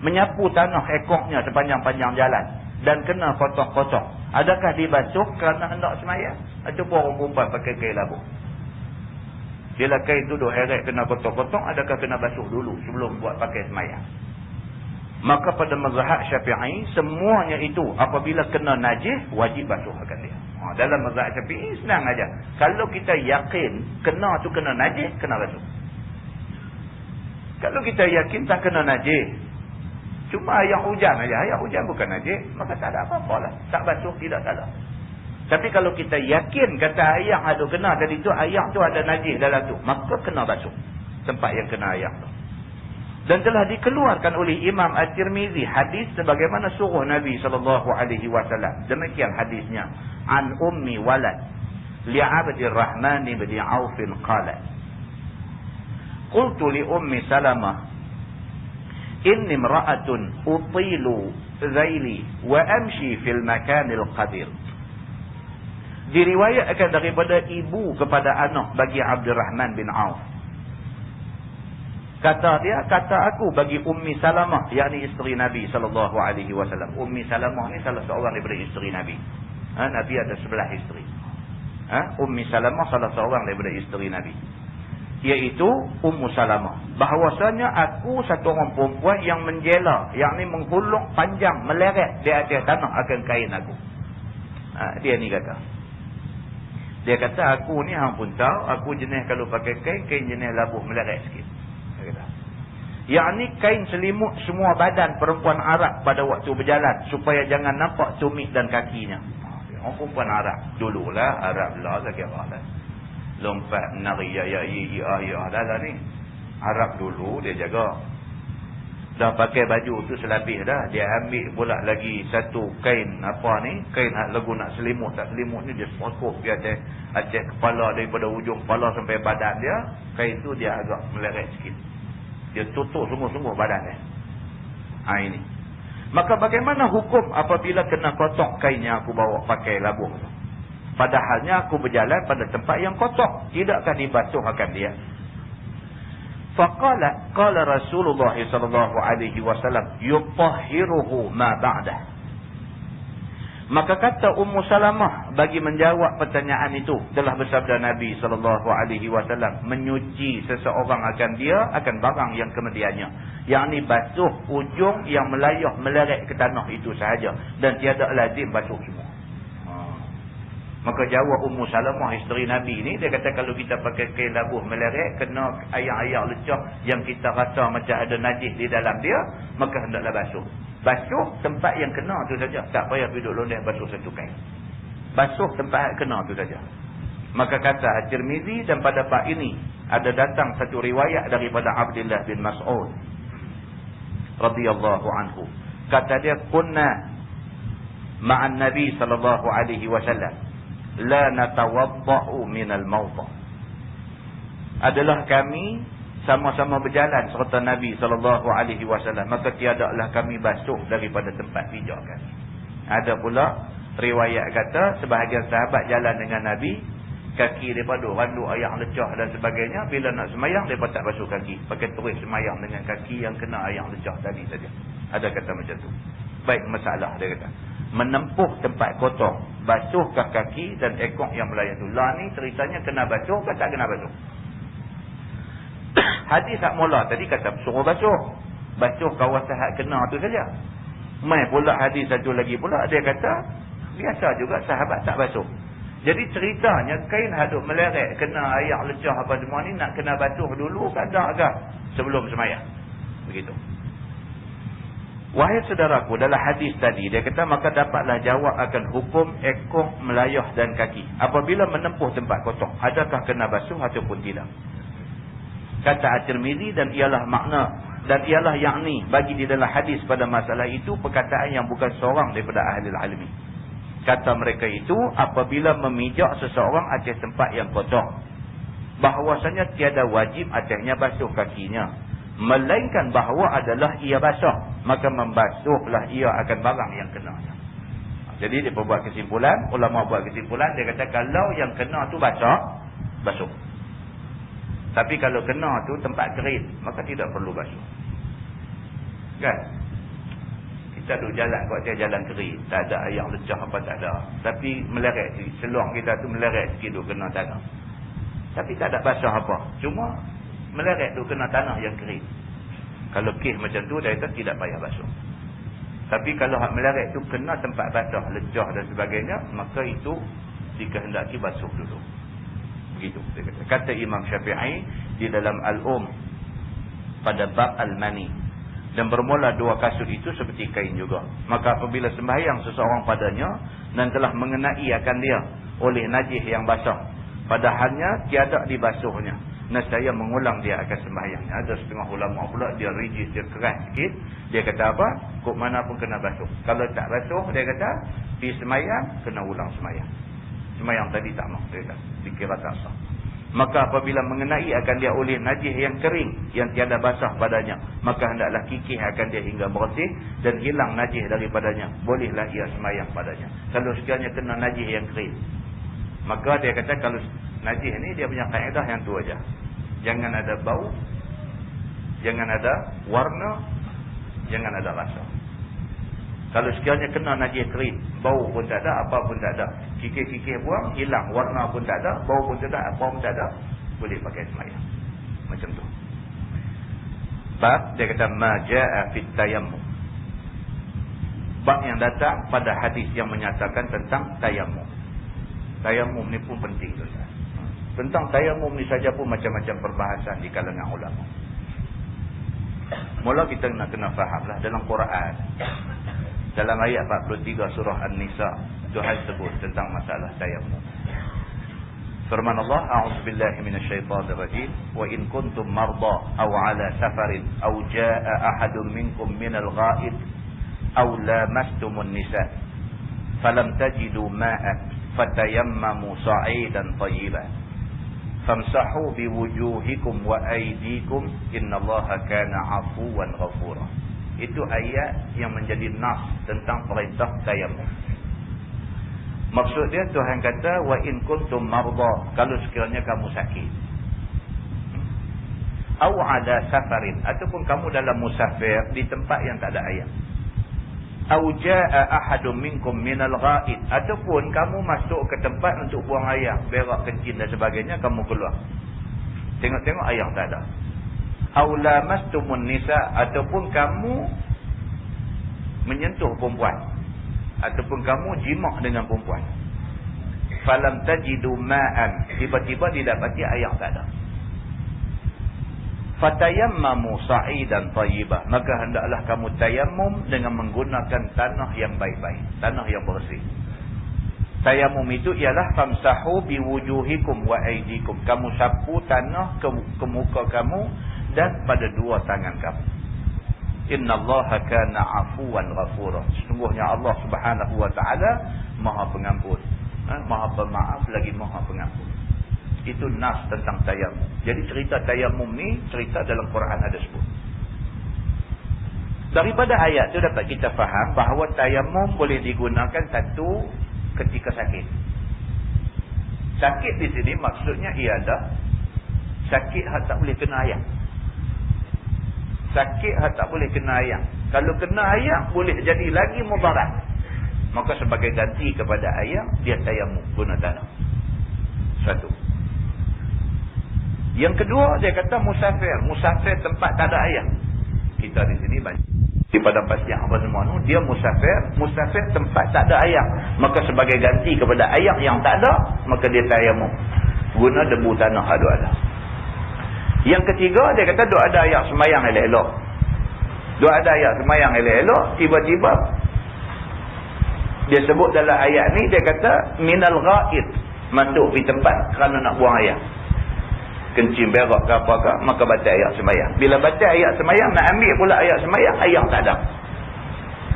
menyapu tanah ekornya sepanjang-panjang jalan dan kena kotak-kotak. Adakah dibasuh kerana hendak semayang? Ataupun orang perempuan pakai kain labuh. Bila kain tu duk heret kena kotak-kotak, adakah kena basuh dulu sebelum buat pakai semayang? Maka pada mazhab Syafi'i, semuanya itu apabila kena najis, wajib basuh akan dia. Dalam mazhab Syafi'i senang aja. Kalau kita yakin kena tu kena najis, kena basuh. Kalau kita yakin tak kena najis, cuma air hujan aja, air hujan bukan najis, maka tak ada apa-apa lah. Tak basuh tidak salah. Tapi kalau kita yakin kata air ada kena tadi tu, air tu ada najis dalam tu, maka kena basuh tempat yang kena air tu. Dan telah dikeluarkan oleh Imam At-Tirmizi hadis sebagaimana suruh Nabi SAW. Demikian hadisnya. An ummi walad li'abdir rahman bin Auf qala qultu li ummi Salamah inni imra'atun utilu zaili wa amshi fil makanil qadir. Diriwayatkan daripada ibu kepada anak bagi Abdurrahman bin Auf. Kata dia, kata aku bagi Ummi Salamah, yakni isteri Nabi SAW. Ummi Salamah ni salah seorang daripada isteri Nabi. Nabi ada 11 isteri. Ummi Salamah salah seorang daripada isteri Nabi. iaitu Ummu Salamah. Bahawasanya aku satu orang perempuan yang menjela, yang ni menghulung panjang, meleret di atas tanah akan kain aku. Dia ni kata. Dia kata aku ni hang pun tahu, aku jenis kalau pakai kain jenis labuh meleret sikit. Dia kata. Yang ni kain selimut semua badan perempuan Arab pada waktu berjalan supaya jangan nampak tumit dan kakinya. Orang perempuan Arab dululah, Arab lah kira lah. Lompat menari ya dah ni. Arab dulu dia jaga. Dah pakai baju tu selapis dah, dia ambil pula lagi satu kain apa ni, kain lagu nak selimut, tak selimut ni dia sokok di atas kepala, daripada ujung kepala sampai badan dia. Kain tu dia agak meleret sikit. Dia tutup sungguh-sungguh badan dia. Ini. Maka bagaimana hukum apabila kena kotor kain yang aku bawa pakai labuh tu? Padahalnya aku berjalan pada tempat yang kotor. Tidakkah dibasuh akan dia? Faqala qala Rasulullah sallallahu alaihi wasallam yutahhiruhu ma ba'dah. Maka kata Ummu Salamah bagi menjawab pertanyaan itu, telah bersabda Nabi sallallahu alaihi wasallam, menyuci seseorang akan dia akan barang yang kemudiannya. Yang ni basuh ujung yang melayah meleret ke tanah itu sahaja dan tiada lazim basuh semua. Maka jawab Ummu Salamah isteri Nabi ni, dia kata kalau kita pakai kain labuh meleret kena air-air lecah yang kita rasa macam ada najis di dalam dia, maka hendaklah basuh. Basuh tempat yang kena tu saja, tak payah duduk londeh basuh satu kain. Basuh tempat kena tu saja. Maka kata At-Tirmizi, dan pada bab ini ada datang satu riwayat daripada Abdullah bin Mas'ud radhiyallahu anhu. Kata dia, kunna ma'an Nabi sallallahu alaihi wasallam la natawadda'u minal mawta. Adalah kami sama-sama berjalan serta Nabi SAW, maka tiadalah kami basuh daripada tempat pijak kami. Ada pula riwayat kata sebahagian sahabat jalan dengan Nabi, kaki mereka randu air lecah dan sebagainya, bila nak semayang mereka tak basuh kaki, pakai terus semayang dengan kaki yang kena air lecah tadi saja. Ada kata macam tu. Baik, masalah dia kata menempuh tempat kotor, basuhkah kaki dan ekor yang melayang tu. Lah ni ceritanya kena basuh ke tak kena basuh? Hadis hak mula tadi kata suruh basuh. Basuh kawasan hak kena tu saja. Mai pula hadis satu lagi pula dia kata biasa juga sahabat tak basuh. Jadi ceritanya kain hadut meleret kena air lecah apa semua ni nak kena basuh dulu ke tak ke sebelum sembahyang. Begitu. Wahai saudaraku, dalam hadis tadi dia kata maka dapatlah jawab akan hukum ekor melayah dan kaki apabila menempuh tempat kotor, adakah kena basuh ataupun tidak. Kata At-Tirmizi, dan ialah makna dan ialah yakni bagi di dalam hadis pada masalah itu perkataan yang bukan seorang daripada ahli ilmi. Kata mereka itu apabila memijak seseorang atas tempat yang kotor, bahawasanya tiada wajib atasnya basuh kakinya, melainkan bahawa adalah ia basah, maka membasuhlah ia akan barang yang kena. Jadi dia buat kesimpulan, ulama buat kesimpulan, dia kata kalau yang kena tu basah, basuh. Tapi kalau kena tu tempat kering, maka tidak perlu basuh. Kan? Kita duduk jalan kat atas jalan kering, tak ada air lecah apa tak ada. Tapi meleret sikit, seluar kita tu meleret sikit tu kena tanah. Tapi tak ada basah apa. Cuma meleret tu kena tanah yang kering. Kalau kes macam tu dia kata tidak payah basuh. Tapi kalau hak meleret tu kena tempat basah, lecah dan sebagainya, maka itu dikehendaki basuh dulu. Begitu dia kata. Kata Imam Syafi'i di dalam Al-Um pada bab Al-Mani, dan bermula dua kasut itu seperti kain juga. Maka apabila sembahyang seseorang padanya dan telah mengenai akan dia oleh najis yang basah, padahalnya tiada dibasuhnya, nescaya mengulang dia akan sembahyangnya. Ada setengah ulama pula dia rigid, dia keras sikit. Dia kata apa? Kok mana pun kena basuh. Kalau tak basuh, dia kata pergi sembahyang kena ulang sembahyang. Sembahyang tadi tak mau, dia kata dikira tak sah. Maka apabila mengenai akan dia oleh najis yang kering yang tiada basah padanya, maka hendaklah kikih akan dia hingga bersih dan hilang najis daripadanya, bolehlah ia sembahyang padanya. Kalau sekiranya kena najis yang kering, maka dia kata kalau najis ni dia punya kaedah yang tu aja. Jangan ada bau, jangan ada warna, jangan ada rasa. Kalau sekiranya kena najis kering, bau pun tak ada, apa pun tak ada, kikir-kikir buang, hilang, warna pun tak ada, bau pun tak ada, apa pun tak ada, boleh pakai sembahyang. Macam tu. Bab dia kata maja'a fit tayammum. Bab yang datang pada hadis yang menyatakan tentang tayammum. Tayammum ni pun penting tu. Tentang tayammum ni saja pun macam-macam perbahasan di kalangan ulama. Mula kita nak kena fahamlah dalam Quran. Dalam ayat 43 surah An-Nisa, Tuhan sebut tentang masalah tayammum. Firman Allah, a'udzubillahi minasyaitonir rajim, wa in kuntum marda aw 'ala safarin aw jaa'a ahadun minkum minal gha'id aw lamastumun nisa falam tajidu ma'an fatayammamu sa'idan tayyiban famsahu biwujuhikum wa aydikum innallaha kana 'afuwan ghafura. Itu ayat yang menjadi nas tentang perintah tayammum. Maksud dia Tuhan kata wa in kuntum marda, kalau sekiranya kamu sakit, aw ala safarin, ataupun kamu dalam musafir di tempat yang tak ada air, aw jaa ahadun minkum minal ghaid, ataupun kamu masuk ke tempat untuk buang air, berak, kencing dan sebagainya, kamu keluar tengok-tengok air tak ada, aw lamastumun nisa, ataupun kamu menyentuh perempuan ataupun kamu jimak dengan perempuan, falam tajidu ma'an, tiba-tiba didapati air tak ada, fatayammamu sa'idan tayyibah, maka hendaklah kamu tayammum dengan menggunakan tanah yang baik-baik, tanah yang bersih. Tayammum itu ialah famsahu biwujuhikum wa aydikum, kamu sapu tanah ke muka kamu dan pada dua tangan kamu. Innallaha kana 'afuwan ghafura, sesungguhnya Allah Subhanahu wa taala Maha Pengampun, Maha Pemaaf lagi Maha Pengampun. Itu nas tentang tayammum. Jadi cerita tayammum ni cerita dalam Quran ada sebut. Daripada ayat tu dapat kita faham bahawa tayammum boleh digunakan satu ketika sakit. Sakit di sini maksudnya ialah sakit hak tak boleh kena air. Sakit hak tak boleh kena air. Kalau kena air boleh jadi lagi mudarat. Maka sebagai ganti kepada air, dia tayammum guna tanah. Satu. Yang kedua, dia kata musafir. Musafir tempat tak ada air. Kita di sini banyak. Di padang pasir apa semua tu, dia musafir. Musafir tempat tak ada air. Maka sebagai ganti kepada air yang tak ada, maka dia tayammum guna debu tanah ada. Yang ketiga, dia kata duk ada ayat semayang elok-elok. Duk ada ayat semayang elok-elok, tiba-tiba dia sebut dalam ayat ni, dia kata minal ghaid, masuk di tempat kerana nak buang air, kencing, berak ke apa ke, maka baca ayat semayang. Bila baca ayat semayang, nak ambil pula ayat semayang, ayat tak ada,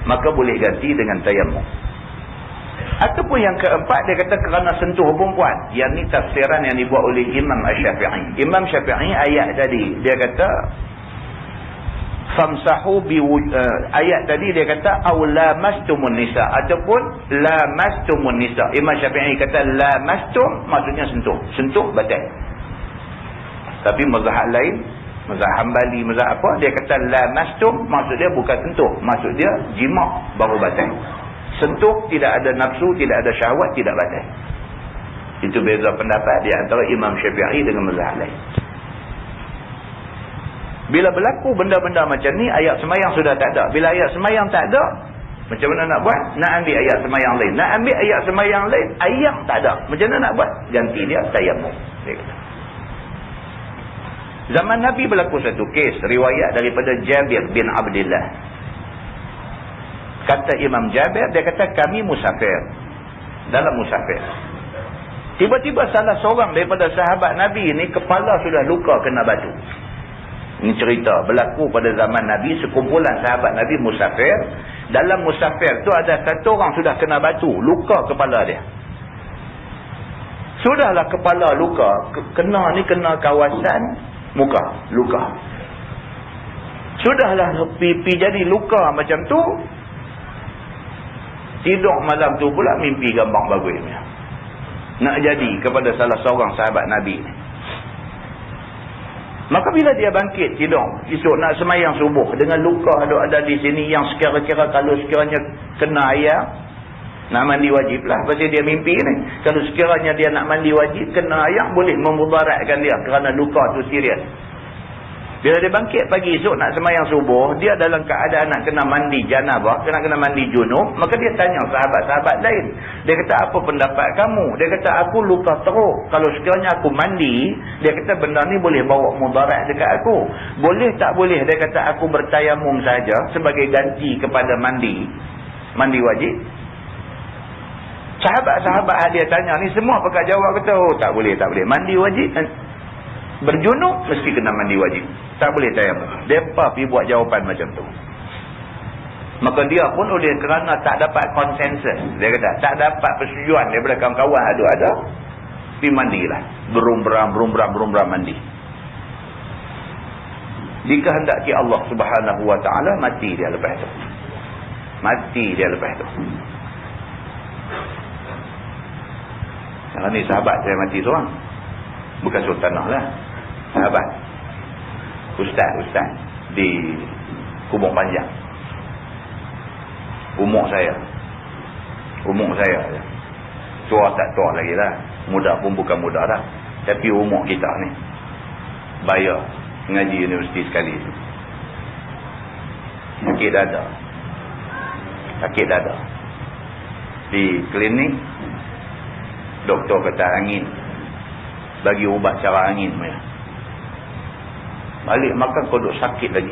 maka boleh ganti dengan tayammum. Ataupun yang keempat, dia kata kerana sentuh perempuan. Yang ni tafsiran yang dibuat oleh Imam Syafi'i. Imam Syafi'i ayat tadi, dia kata famsahu ayat tadi dia kata aw lamastumun nisa, ataupun lamastumun nisa. Imam Syafi'i kata lamastum maksudnya sentuh batal. Tapi mazhab lain, mazhab Hambali, mazhab apa, dia kata lamastum maksud dia bukan sentuh, maksud dia jimak baru batal. Sentuh tidak ada nafsu, tidak ada syahwat, tidak batal. Itu beza pendapat di antara Imam Syafi'i dengan mazhab lain. Bila berlaku benda-benda macam ni, ayat semayang sudah tak ada. Bila ayat semayang tak ada, macam mana nak buat? Nak ambil ayat semayang lain. Nak ambil ayat semayang lain, ayat tak ada. Macam mana nak buat? Ganti dia tayammum. Dia kata. Zaman Nabi berlaku satu kes, riwayat daripada Jabir bin Abdullah. Kata Imam Jabir, dia kata kami musafir. Dalam musafir, tiba-tiba salah seorang daripada sahabat Nabi ni kepala sudah luka kena batu. Ini cerita berlaku pada zaman Nabi, sekumpulan sahabat Nabi musafir. Dalam musafir tu ada satu orang sudah kena batu, luka kepala dia. Sudahlah kepala luka, kena kawasan muka, luka. Sudahlah pipi jadi luka macam tu. Tidur malam tu pula mimpi gambang bagusnya. Nak jadi kepada salah seorang sahabat Nabi ni. Maka bila dia bangkit tidur, esok nak semayang subuh dengan luka ada di sini yang sekira-kira kalau sekiranya kena air, nak mandi wajib lah. Pasal dia mimpi ni. Kalau sekiranya dia nak mandi wajib, kena air boleh memudaratkan dia kerana luka tu serius. Bila dia bangkit pagi esok nak sembahyang subuh, dia dalam keadaan nak kena mandi janabah, kena mandi junub, maka dia tanya sahabat-sahabat lain. Dia kata, apa pendapat kamu? Dia kata, aku luka teruk. Kalau sekiranya aku mandi, dia kata benda ni boleh bawa mudarat dekat aku. Boleh tak boleh? Dia kata, aku bertayamum saja sebagai ganti kepada mandi wajib. Sahabat-sahabat dia tanya ni semua pakai jawab kata, oh tak boleh. Mandi wajib, berjunub mesti kena mandi wajib. Tak boleh tayamum. Depa pergi buat jawapan macam tu. Maka dia pun oleh kerana tak dapat konsensus, dia kata tak dapat persetujuan daripada kawan-kawan ada pergi mandilah. Berumbram mandi. Dikehendaki Allah Subhanahu Wa Taala, mati dia lepas tu. Sekarang ni sahabat saya mati seorang. Bukan sultanah lah. Sahabat. Ustaz di Kubur Panjang. Umur saya tua tak tua lagi lah. Muda pun bukan muda dah. Tapi umur kita ni bayar ngaji universiti sekali. Sakit dada. Di klinik doktor kata angin. Bagi ubat cara angin punya. Balik makan kau duk sakit lagi.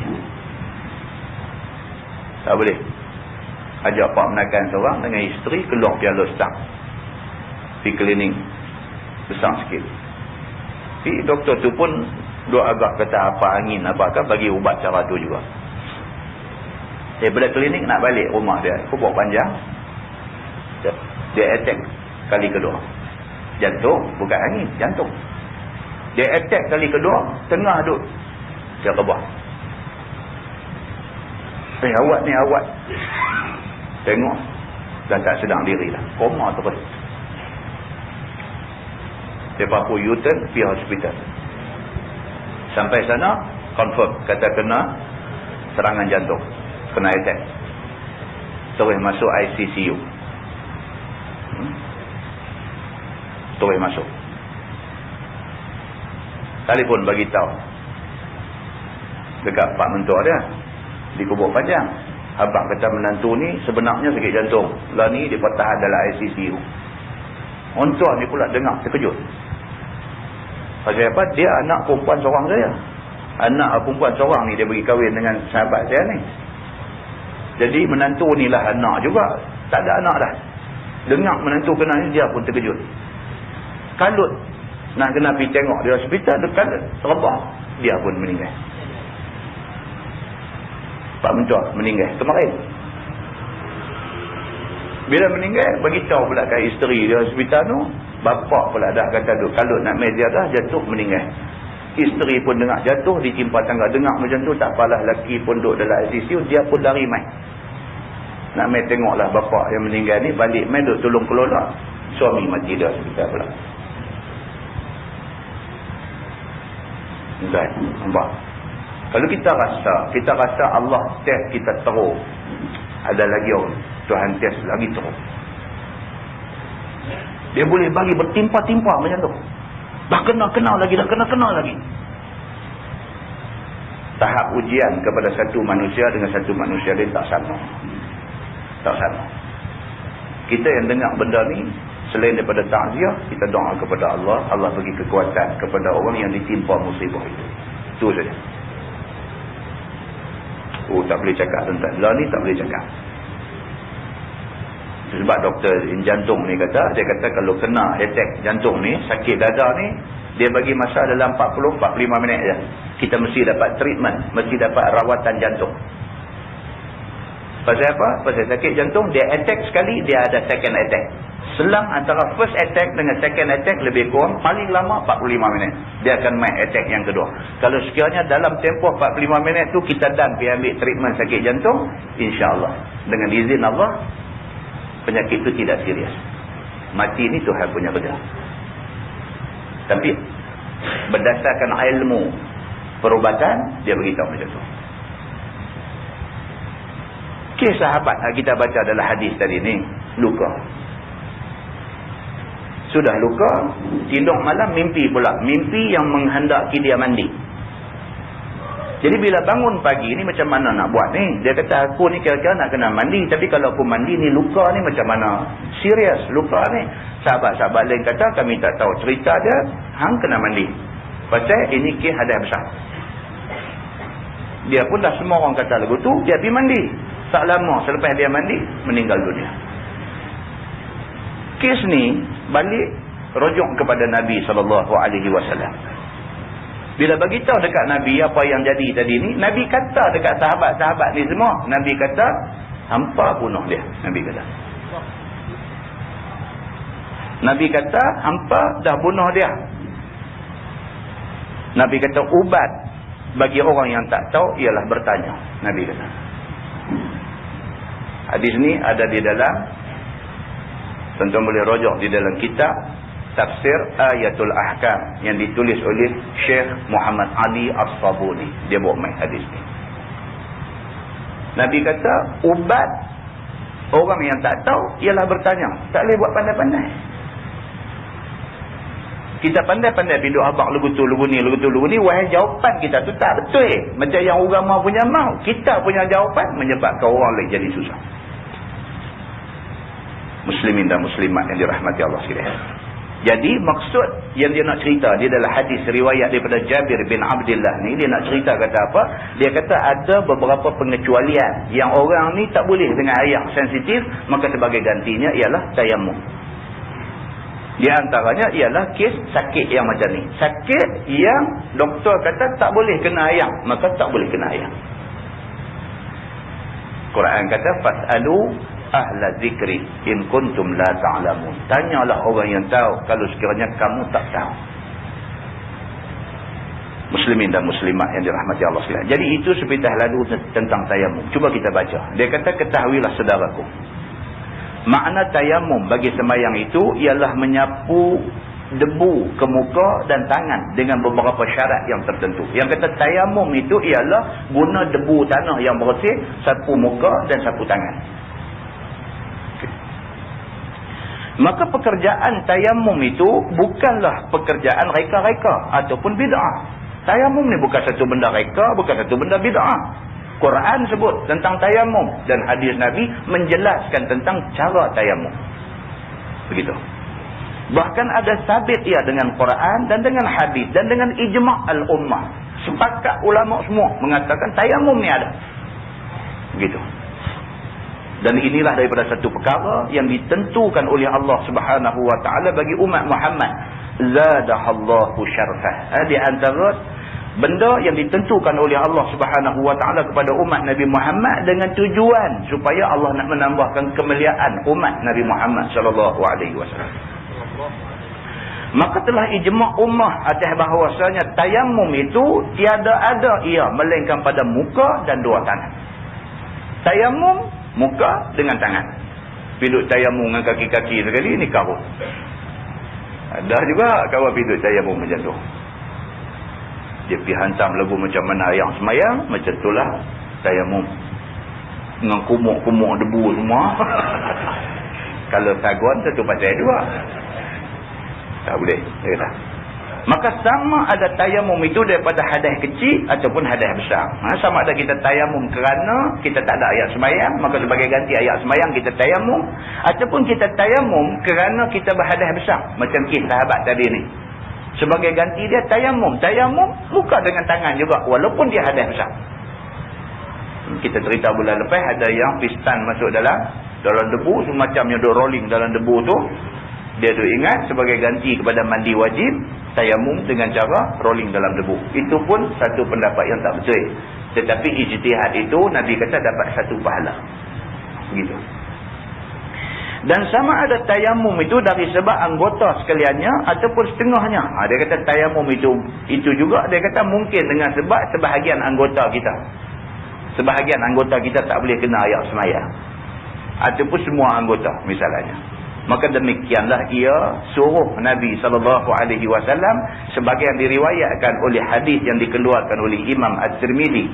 Tak boleh. Ajak pak menakan seorang dengan isteri keluar piala stang. Pergi klinik. Besar sikit. Pergi doktor tu pun duk agak kata apa angin apakah, bagi ubat cara tu juga. Daripada klinik nak balik rumah dia. Kubur Panjang. Dia attack kali kedua. Jantung. Bukan angin. Jantung. Dia attack kali kedua. Tengah duk. Dia rebah. Awak. Tengok. Dah tak sedang diri dah. Koma terus. Lepas pun U-turn, pergi hospital. Sampai sana, confirm. Kata kena serangan jantung. Kena attack. Terus masuk ICCU. Terus masuk. Telefon bagi tahu dekat Pak Mentua dia di Kubur Panjang. Abang kata menantu ni sebenarnya sakit jantung. Lah ni dia tahan dalam ICCU. Mentua ni pula dengar terkejut. Pasal apa? Dia anak perempuan seorang saya. Anak perempuan seorang ni dia bagi kahwin dengan sahabat saya ni. Jadi menantu ni lah anak juga. Tak ada anak dah. Dengar menantu kena ni, dia pun terkejut. Kalut. Nak kena pergi tengok di hospital, dekat terbang. Dia pun meninggal. Pak Mentua meninggal kemarin. Bila meninggal, beritahu pula kat isteri di hospital tu. Bapa pula dah kata duk kalut nak media dah, jatuh meninggal. Isteri pun dengar jatuh, ditimpa tangga. Dengar macam tu, tak apalah, lelaki pun duduk dalam ICU, dia pun lari mai. Nak mai tengoklah bapa yang meninggal ni, balik mai duk tolong kelola. Suami mati dah hospital pula. Tuan, nampak? Kalau kita rasa Allah test kita teruk, ada lagi orang Tuhan test lagi teruk. Dia boleh bagi bertimpa-timpa macam tu. Dah kena lagi. Tahap ujian kepada satu manusia dengan satu manusia lain tak sama. Kita yang dengar benda ni, selain daripada takziah, kita doa kepada Allah. Allah bagi kekuatan kepada orang yang ditimpa musibah itu. Itu saja. Tak boleh cakap tentang lah ni, tak boleh cakap. Sebab doktor jantung ni kata, dia kata kalau kena attack jantung ni, sakit dada ni, dia bagi masa dalam 40-45 minit je. Kita mesti dapat treatment, mesti dapat rawatan jantung. Pasal apa? Pasal sakit jantung, dia attack sekali, dia ada second attack. Selang antara first attack dengan second attack lebih kurang paling lama 45 minit. Dia akan main attack yang kedua. Kalau sekiranya dalam tempoh 45 minit tu kita dan pergi ambil treatment sakit jantung, insya-Allah dengan izin Allah penyakit itu tidak serius. Mati ni Tuhan punya kerja. Tapi berdasarkan ilmu perubatan, dia beritahu macam tu. Kes sahabat kita baca dalam hadis tadi ni, luka. Sudah luka, tidur malam mimpi pula. Mimpi yang menghendaki dia mandi. Jadi bila bangun pagi ni macam mana nak buat ni? Dia kata aku ni kira-kira nak kena mandi. Tapi kalau aku mandi ni luka ni macam mana? Serius luka ni. Sahabat-sahabat lain kata kami tak tahu cerita dia. Hang kena mandi. Pasal ini kes hadas besar. Dia pun dah semua orang kata lagu tu. Dia pergi mandi. Tak lama selepas dia mandi meninggal dunia. Kes ni balik rujuk kepada Nabi SAW. Bila bagi tahu dekat Nabi apa yang jadi tadi ni, Nabi kata dekat sahabat-sahabat ni semua, Nabi kata hampa bunuh dia. Nabi kata hampa dah bunuh dia. Nabi kata ubat bagi orang yang tak tahu ialah bertanya. Nabi kata. Hadis ni ada di dalam, tuan-tuan boleh rujuk di dalam kitab Tafsir Ayatul Ahkam yang ditulis oleh Syekh Muhammad Ali As-Sabuni. Dia buat main hadis ni. Nabi kata ubat orang yang tak tahu ialah bertanya. Tak boleh buat pandai-pandai. Kita pandai-pandai pinduk abang lugu tu, lugu ni. Wahai jawapan kita tu tak betul. Macam yang agama punya mau. Kita punya jawapan menyebabkan orang lain jadi susah. Muslimin dan muslimat yang dirahmati Allah sekalian. Jadi maksud yang dia nak cerita dia adalah hadis riwayat daripada Jabir bin Abdullah ni. Dia nak cerita kata apa? Dia kata ada beberapa pengecualian yang orang ni tak boleh dengan air sensitif, maka sebagai gantinya ialah tayamum. Di antaranya ialah kes sakit yang macam ni. Sakit yang doktor kata tak boleh kena air, maka tak boleh kena air. Quran kata fas'alu ahla zikri in kuntum la ta'lamun. Tanyalah orang yang tahu kalau sekiranya kamu tak tahu. Muslimin dan muslimat yang dirahmati Allah sekalian. Jadi itu sepintas lalu tentang tayamum. Cuba kita baca. Dia kata ketahuilah saudaraku. Makna tayamum bagi sembahyang itu ialah menyapu debu ke muka dan tangan dengan beberapa syarat yang tertentu. Yang kata tayamum itu ialah guna debu tanah yang bersih, sapu muka dan sapu tangan. Maka pekerjaan tayamum itu bukanlah pekerjaan reka-reka ataupun bid'ah. Tayamum ni bukan satu benda reka, bukan satu benda bid'ah. Quran sebut tentang tayamum dan hadis Nabi menjelaskan tentang cara tayamum. Begitu. Bahkan ada sabit ia dengan Quran dan dengan hadis dan dengan ijma' al-ummah. Sepakat ulama semua mengatakan tayamum ni ada. Begitu. Dan inilah daripada satu perkara yang ditentukan oleh Allah Subhanahu wa taala bagi umat Muhammad. Zadahallahu syarfah. Di antara benda yang ditentukan oleh Allah Subhanahu wa taala kepada umat Nabi Muhammad dengan tujuan supaya Allah nak menambahkan kemuliaan umat Nabi Muhammad sallallahu alaihi wasallam. Maka telah ijma' ummah atas bahawasanya tayamum itu tiada ada ia melainkan pada muka dan dua tangan. Tayamum muka dengan tangan. Pinduk tayamum dengan kaki-kaki sekali ni karut. Ada juga kawan pinduk tayamum macam tu. Dia pergi hantam lagu macam mana yang semayang, macam itulah tayamum. Dengan kumuk-kumuk debu semua. Kalau sagon satu pasal dua. Tak boleh. Dia kata. Maka sama ada tayamum itu daripada hadas kecil ataupun hadas besar. Sama ada kita tayamum kerana kita tak ada ayat semayang, maka sebagai ganti ayat semayang kita tayamum. Ataupun kita tayamum kerana kita berhadas besar. Macam kisah sahabat tadi ni. Sebagai ganti dia tayamum. Tayamum muka dengan tangan juga walaupun dia hadas besar. Kita cerita bulan lepas ada yang pistan masuk dalam debu, semacamnya dia rolling dalam debu tu. Dia tu ingat sebagai ganti kepada mandi wajib, tayamum dengan cara rolling dalam debu. Itu pun satu pendapat yang tak betul. Tetapi ijtihad itu Nabi kata dapat satu pahala. Begitu. Dan sama ada tayamum itu dari sebab anggota sekaliannya ataupun setengahnya. Dia kata tayamum itu juga dia kata mungkin dengan sebab sebahagian anggota kita. Sebahagian anggota kita tak boleh kena ayat semayang. Ataupun semua anggota misalnya. Maka demikianlah ia suruh Nabi SAW sebagai yang diriwayatkan oleh hadis yang dikeluarkan oleh Imam At-Tirmidzi.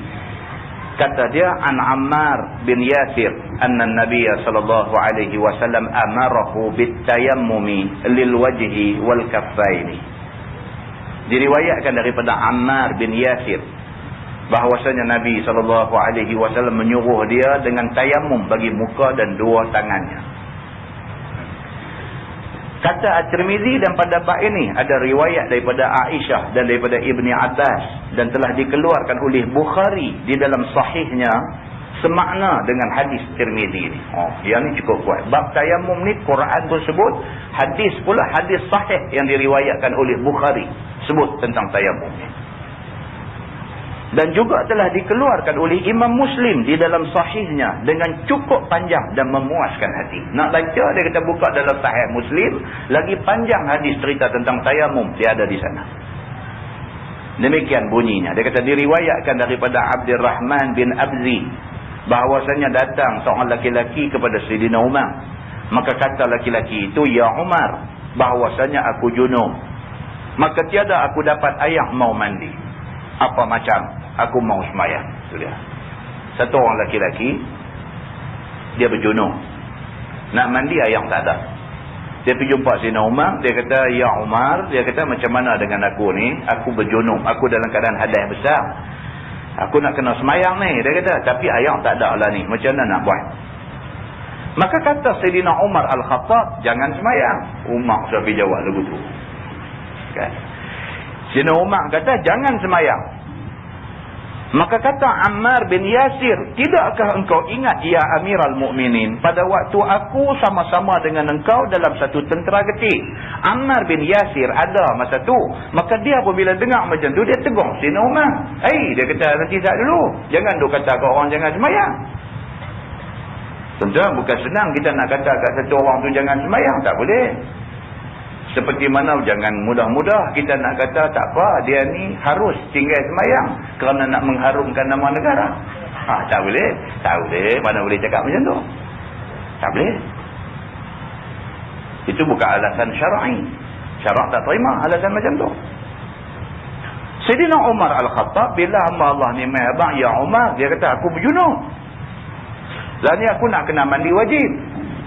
Kata dia an Ammar bin Yasir anna Nabi SAW amarahu bitayammumi lil wajhi wal kaffaini. Diriwayatkan daripada Ammar bin Yasir bahwasanya Nabi SAW menyuruh dia dengan tayamum bagi muka dan dua tangannya. Kata At-Tirmizi, dan pada bab ini ada riwayat daripada Aisyah dan daripada Ibni Abbas, dan telah dikeluarkan oleh Bukhari di dalam sahihnya semakna dengan hadis Tirmizi ni. Yang ni cukup kuat. Bab tayamum ni Quran pun sebut, hadis pula, hadis sahih yang diriwayatkan oleh Bukhari sebut tentang tayamum ni. Dan juga telah dikeluarkan oleh Imam Muslim di dalam sahihnya dengan cukup panjang dan memuaskan hati. Nak baca, dia kata buka dalam sahih Muslim, lagi panjang hadis cerita tentang tayamum, dia ada di sana. Demikian bunyinya. Dia kata diriwayatkan daripada Abdurrahman bin Abzi, bahawasanya datang seorang laki-laki kepada Sayyidina Umar. Maka kata laki-laki itu, "Ya Umar, bahawasanya aku junub. Maka tiada aku dapat air mau mandi. Apa macam aku mau semayang?" Itu dia. Satu orang laki-laki, dia berjunub. Nak mandi air tak ada. Dia pergi jumpa Sayyidina Umar. Dia kata, "Ya Umar," dia kata, "macam mana dengan aku ni? Aku berjunub. Aku dalam keadaan hadas besar. Aku nak kena semayang ni." Dia kata, "Tapi air tak ada lah ni. Macam mana nak buat?" Maka kata Sayyidina Umar Al-Khattab, "Jangan semayang." Umar sampai jawab lagu tu. Kan? Sayyidina Umar kata, "Jangan semayang." Maka kata Ammar bin Yasir, "Tidakkah engkau ingat ya Amiral Mukminin, pada waktu aku sama-sama dengan engkau dalam satu tentera getih?" Ammar bin Yasir ada masa tu. Maka dia apabila dengar macam tu, dia tegur Sayyidina Umar. Dia kata, "Nanti tak dulu. Jangan duk kata kat orang jangan semayang." Tentu bukan senang kita nak kata kat satu orang tu jangan semayang. Tak boleh. Seperti mana jangan mudah-mudah kita nak kata tak apa, dia ni harus tinggal semayang kerana nak mengharumkan nama negara. Tak boleh. Tak boleh. Mana boleh cakap macam tu? Tak boleh. Itu bukan alasan syar'i. Syarak tak terima alasan macam tu. Sayyidina Umar Al-Khattab, bila hamba Allah ni mai abang, "Ya Umar," dia kata, "aku berjunub. Lah ni aku nak kena mandi wajib.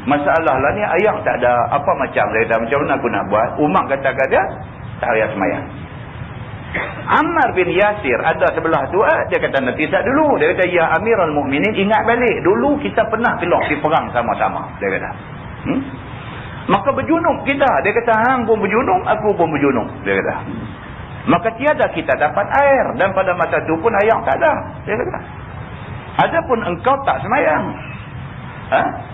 Masalah lah ni air tak ada. Apa macam?" Dia kata, "Macam mana aku nak buat?" Umar kata kat dia, "Tak payah semayang." Ammar bin Yasir ada sebelah tu. Dia kata, "Nanti tak dulu." Dia kata, "Ya Amirul Mukminin, ingat balik. Dulu kita pernah pergi perang sama-sama." Dia kata. Maka berjunub kita. Dia kata, "Hang pun berjunub, aku pun berjunub." Dia kata. Maka tiada kita dapat air. Dan pada masa tu pun air tak ada. Dia kata. Adapun engkau tak semayang.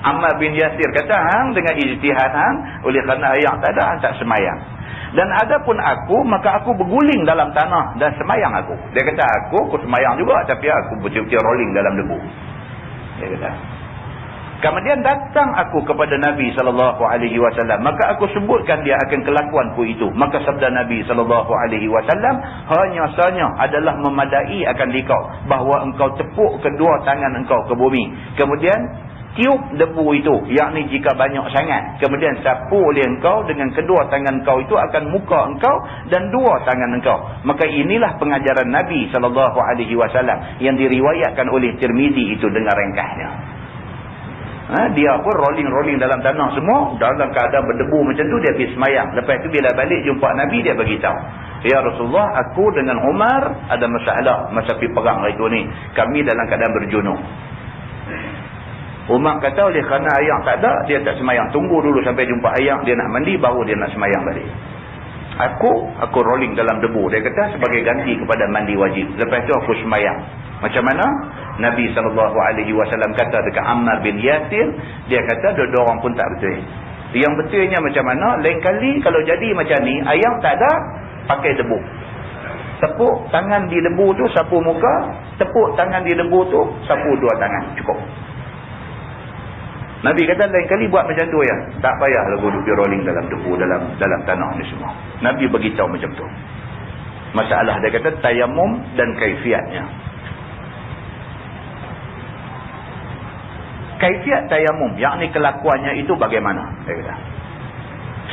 Ammar bin Yasir kata, "Hang dengan ijtihad hang, oleh kerana air tak ada, hang tak semayang. Dan adapun aku, maka aku berguling dalam tanah dan semayang aku." Dia kata, aku semayang juga, tapi aku betul-betul rolling dalam debu." Dia kata. Kemudian datang aku kepada Nabi SAW, maka aku sebutkan dia akan kelakuanku itu. Maka sabda Nabi SAW, "Hanya sahaja adalah memadai akan dikau bahawa engkau tepuk kedua tangan engkau ke bumi. Kemudian tiup debu itu, yakni jika banyak sangat. Kemudian sapu oleh engkau dengan kedua tangan engkau itu akan muka engkau dan dua tangan engkau." Maka inilah pengajaran Nabi SAW yang diriwayatkan oleh Tirmizi itu dengan ringkasnya. Dia pun rolling-rolling dalam tanah semua, dalam keadaan berdebu macam tu, dia pergi semayang. Lepas tu bila balik jumpa Nabi, dia beritahu, "Ya Rasulullah, aku dengan Umar ada masalah masa pergi perang hari tu ni. Kami dalam keadaan berjunub." Umar kata, oleh kerana air tak ada, dia tak semayang. Tunggu dulu sampai jumpa air, dia nak mandi, baru dia nak semayang balik. Aku rolling dalam debu. Dia kata sebagai ganti kepada mandi wajib. Lepas tu aku semayang. Macam mana? Nabi SAW kata dekat Ammar bin Yasir, dia kata dua orang pun tak betul. Yang betulnya macam mana? Lain kali kalau jadi macam ni, air tak ada, pakai debu. Tepuk tangan di debu tu, sapu muka. Tepuk tangan di debu tu, sapu dua tangan. Cukup. Nabi kata lain kali buat macam tu ya. Tak payah lagu duduk rolling dalam debu, dalam tanah ni semua. Nabi beritahu macam tu. Masalah dia kata tayamum dan kaifiatnya. Kaifiat tayamum, yakni kelakuannya itu bagaimana? Dia kata.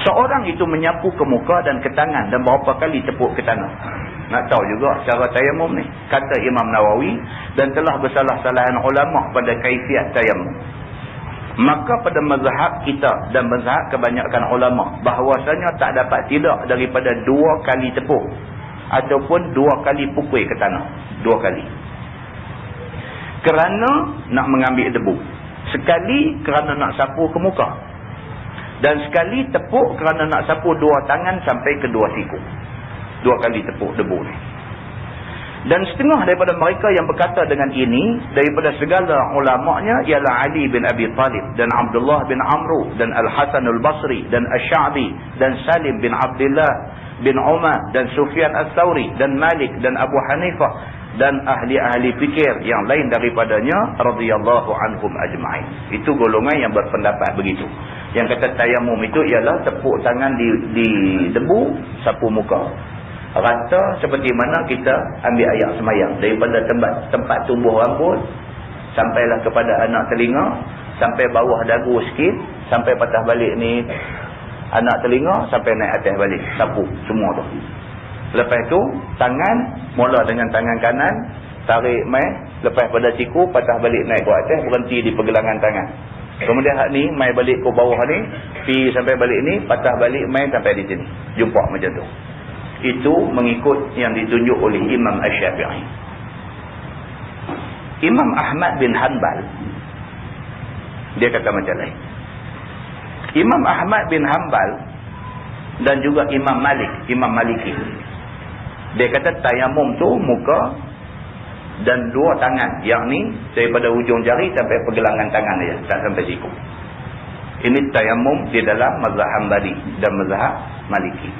Seorang itu menyapu ke muka dan ke tangan dan berapa kali tepuk ke tanah. Nak tahu juga cara tayamum ni. Kata Imam Nawawi, dan telah bersalah-salahan ulama pada kaifiat tayamum. Maka pada mazhab kita dan mazhab kebanyakan ulama, bahawasanya tak dapat tidak daripada 2 kali tepuk ataupun 2 kali pukul ke tanah. 2 kali. kerana nak mengambil debu, sekali kerana nak sapu ke muka, dan sekali tepuk kerana nak sapu dua tangan sampai ke dua siku. 2 kali tepuk debu ni. Dan setengah daripada mereka yang berkata dengan ini daripada segala ulama'nya ialah Ali bin Abi Talib dan Abdullah bin Amru dan Al-Hasan Al-Basri dan Asy-Sya'bi dan Salim bin Abdullah bin Umar dan Sufyan Ats-Tsauri dan Malik dan Abu Hanifah dan ahli-ahli fikir yang lain daripadanya radhiyallahu anhum ajma'in. Itu golongan yang berpendapat begitu. Yang kata tayamum itu ialah tepuk tangan di debu, sapu muka. Rata seperti mana kita ambil air semayang daripada tempat tumbuh rambut sampailah kepada anak telinga, sampai bawah dagu sikit, sampai patah balik ni anak telinga, sampai naik atas balik, sapu semua tu. Lepas tu tangan, mula dengan tangan kanan, tarik mai, lepas pada siku patah balik naik ke atas, berhenti di pergelangan tangan. Kemudian hak ni mai balik ke bawah ni, pi sampai balik ni, patah balik mai sampai di sini. Jumpa macam tu. Itu mengikut yang ditunjuk oleh Imam Asy-Syafi'i. Imam Ahmad bin Hanbal, dia kata macam lain. Imam Ahmad bin Hanbal dan juga Imam Malik, Imam Maliki, dia kata tayamum tu muka dan 2 tangan, yang ni daripada hujung jari sampai pergelangan tangan dia, tak sampai siku. Ini tayamum di dalam mazhab Hanbali dan mazhab Maliki.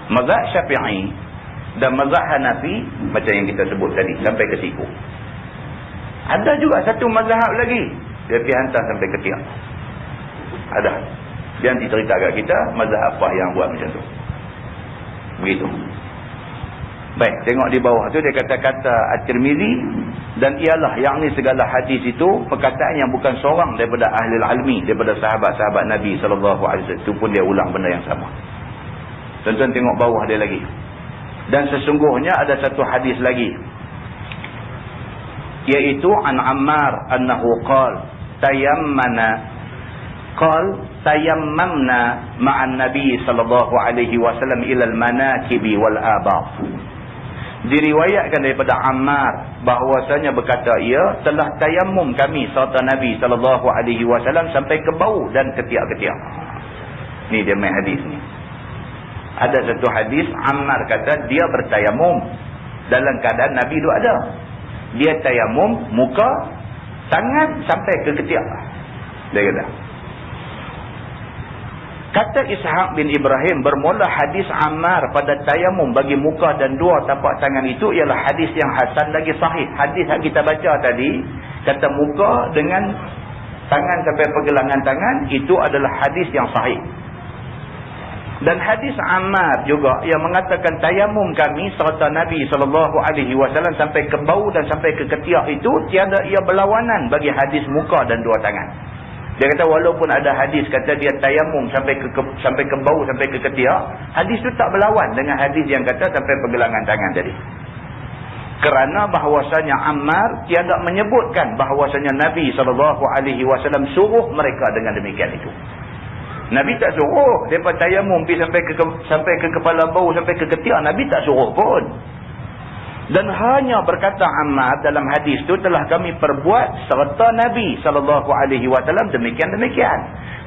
Mazhab Syafi'i dan mazhab Hanafi macam yang kita sebut tadi, sampai ke siku. Ada juga satu mazhab lagi, dia pergi hantar sampai ke tiang. Ada. Dia nanti cerita kat kita mazhab apa yang buat macam tu. Begitu. Baik, tengok di bawah tu dia kata-kata At-Tirmizi, dan ialah yang ni segala hadis itu perkataan yang bukan seorang daripada ahli ilmi, daripada sahabat-sahabat Nabi SAW. Itu pun dia ulang benda yang sama. Tuan-tuan tengok bawah dia lagi. Dan sesungguhnya ada satu hadis lagi, iaitu an Ammar annahu tayammamna ma'an Nabi sallallahu alaihi wasallam ila al-manakibi wal abab. Diriwayatkan daripada Ammar bahawasanya berkata ia telah tayammum kami serta Nabi sallallahu alaihi wasallam sampai ke bau dan ketiak-ketiak. Ni dia main hadis ni. Ada satu hadis Ammar kata dia bertayamum dalam keadaan Nabi tu ada. Dia tayamum muka, tangan sampai ke ketiak. Dia kata. Kata Ishaq bin Ibrahim, bermula hadis Ammar pada tayamum bagi muka dan 2 tapak tangan itu ialah hadis yang hasan lagi sahih. Hadis yang kita baca tadi, kata muka dengan tangan sampai pergelangan tangan, itu adalah hadis yang sahih. Dan hadis Ammar juga yang mengatakan tayamum kami serta Nabi SAW sampai ke bau dan sampai ke ketiak itu tiada ia berlawanan bagi hadis muka dan 2 tangan. Dia kata walaupun ada hadis kata dia tayamum sampai ke bau sampai ke ketiak, hadis itu tak berlawan dengan hadis yang kata sampai pergelangan tangan tadi. Kerana bahawasanya Ammar tiada menyebutkan bahawasanya Nabi SAW suruh mereka dengan demikian itu. Nabi tak suruh depa tayamum pergi sampai ke kepala bau sampai ke ketiak, Nabi tak suruh pun. Dan hanya berkata Ammar dalam hadis tu telah kami perbuat serta Nabi SAW demikian-demikian.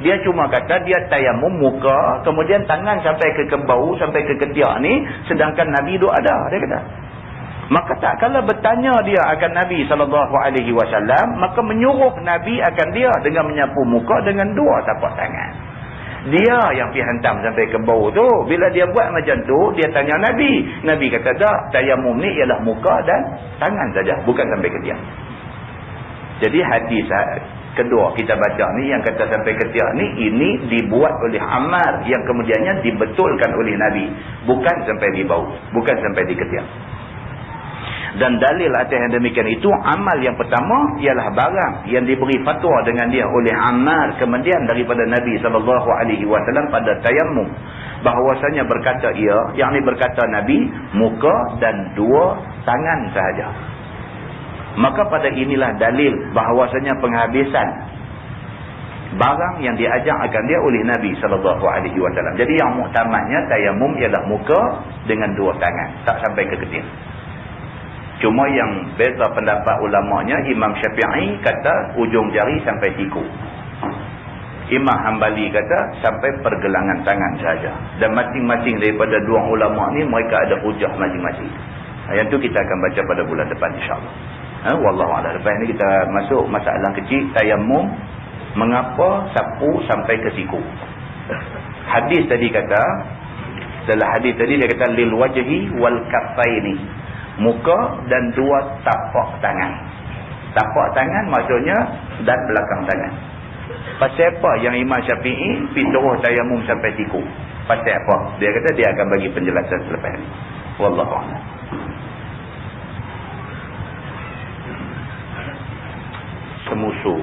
Dia cuma kata dia tayamum muka, kemudian tangan sampai ke bau sampai ke ketiak ni, sedangkan Nabi tu ada, dia kata. Maka tak kala bertanya dia akan Nabi SAW, maka menyuruh Nabi akan dia dengan menyapu muka dengan 2 tapak tangan. Dia yang pergi hantam sampai ke bau tu. Bila dia buat macam tu, dia tanya Nabi. Nabi kata tak, tayamum ni ialah muka dan tangan saja, bukan sampai ketiak. Jadi hadis kedua kita baca ni yang kata sampai ketiak ni, ini dibuat oleh Ammar yang kemudiannya dibetulkan oleh Nabi, bukan sampai di bau, bukan sampai di ketiak. Dan dalil atas yang demikian itu, amal yang pertama ialah barang yang diberi fatwa dengan dia oleh Ammar kemudian daripada Nabi SAW pada tayamum, bahawasanya berkata ia, yakni berkata Nabi, muka dan 2 tangan sahaja. Maka pada inilah dalil bahawasanya penghabisan barang yang diajak akan dia oleh Nabi SAW. Jadi yang muktamadnya tayamum ialah muka dengan 2 tangan, tak sampai ke ketiak. Cuma yang beza pendapat ulamanya, Imam Syafi'i kata ujung jari sampai siku. Imam Hanbali kata sampai pergelangan tangan saja. Dan masing-masing daripada dua ulama ni mereka ada hujah masing-masing. Yang tu kita akan baca pada bulan depan insya-Allah. Wallahu a'lam. Lepas ni kita masuk masalah kecil tayammum, mengapa sapu sampai ke siku. Hadis tadi kata, dalam hadis tadi dia kata lil wajhi wal kaffaini, muka dan dua tapak tangan. Tapak tangan maksudnya dan belakang tangan. Pasal apa yang Imam Syafi'i pergi terus tayamum sampai siku? Pasal apa? Dia kata dia akan bagi penjelasan selepas ini. Wallahu a'lam. Semusu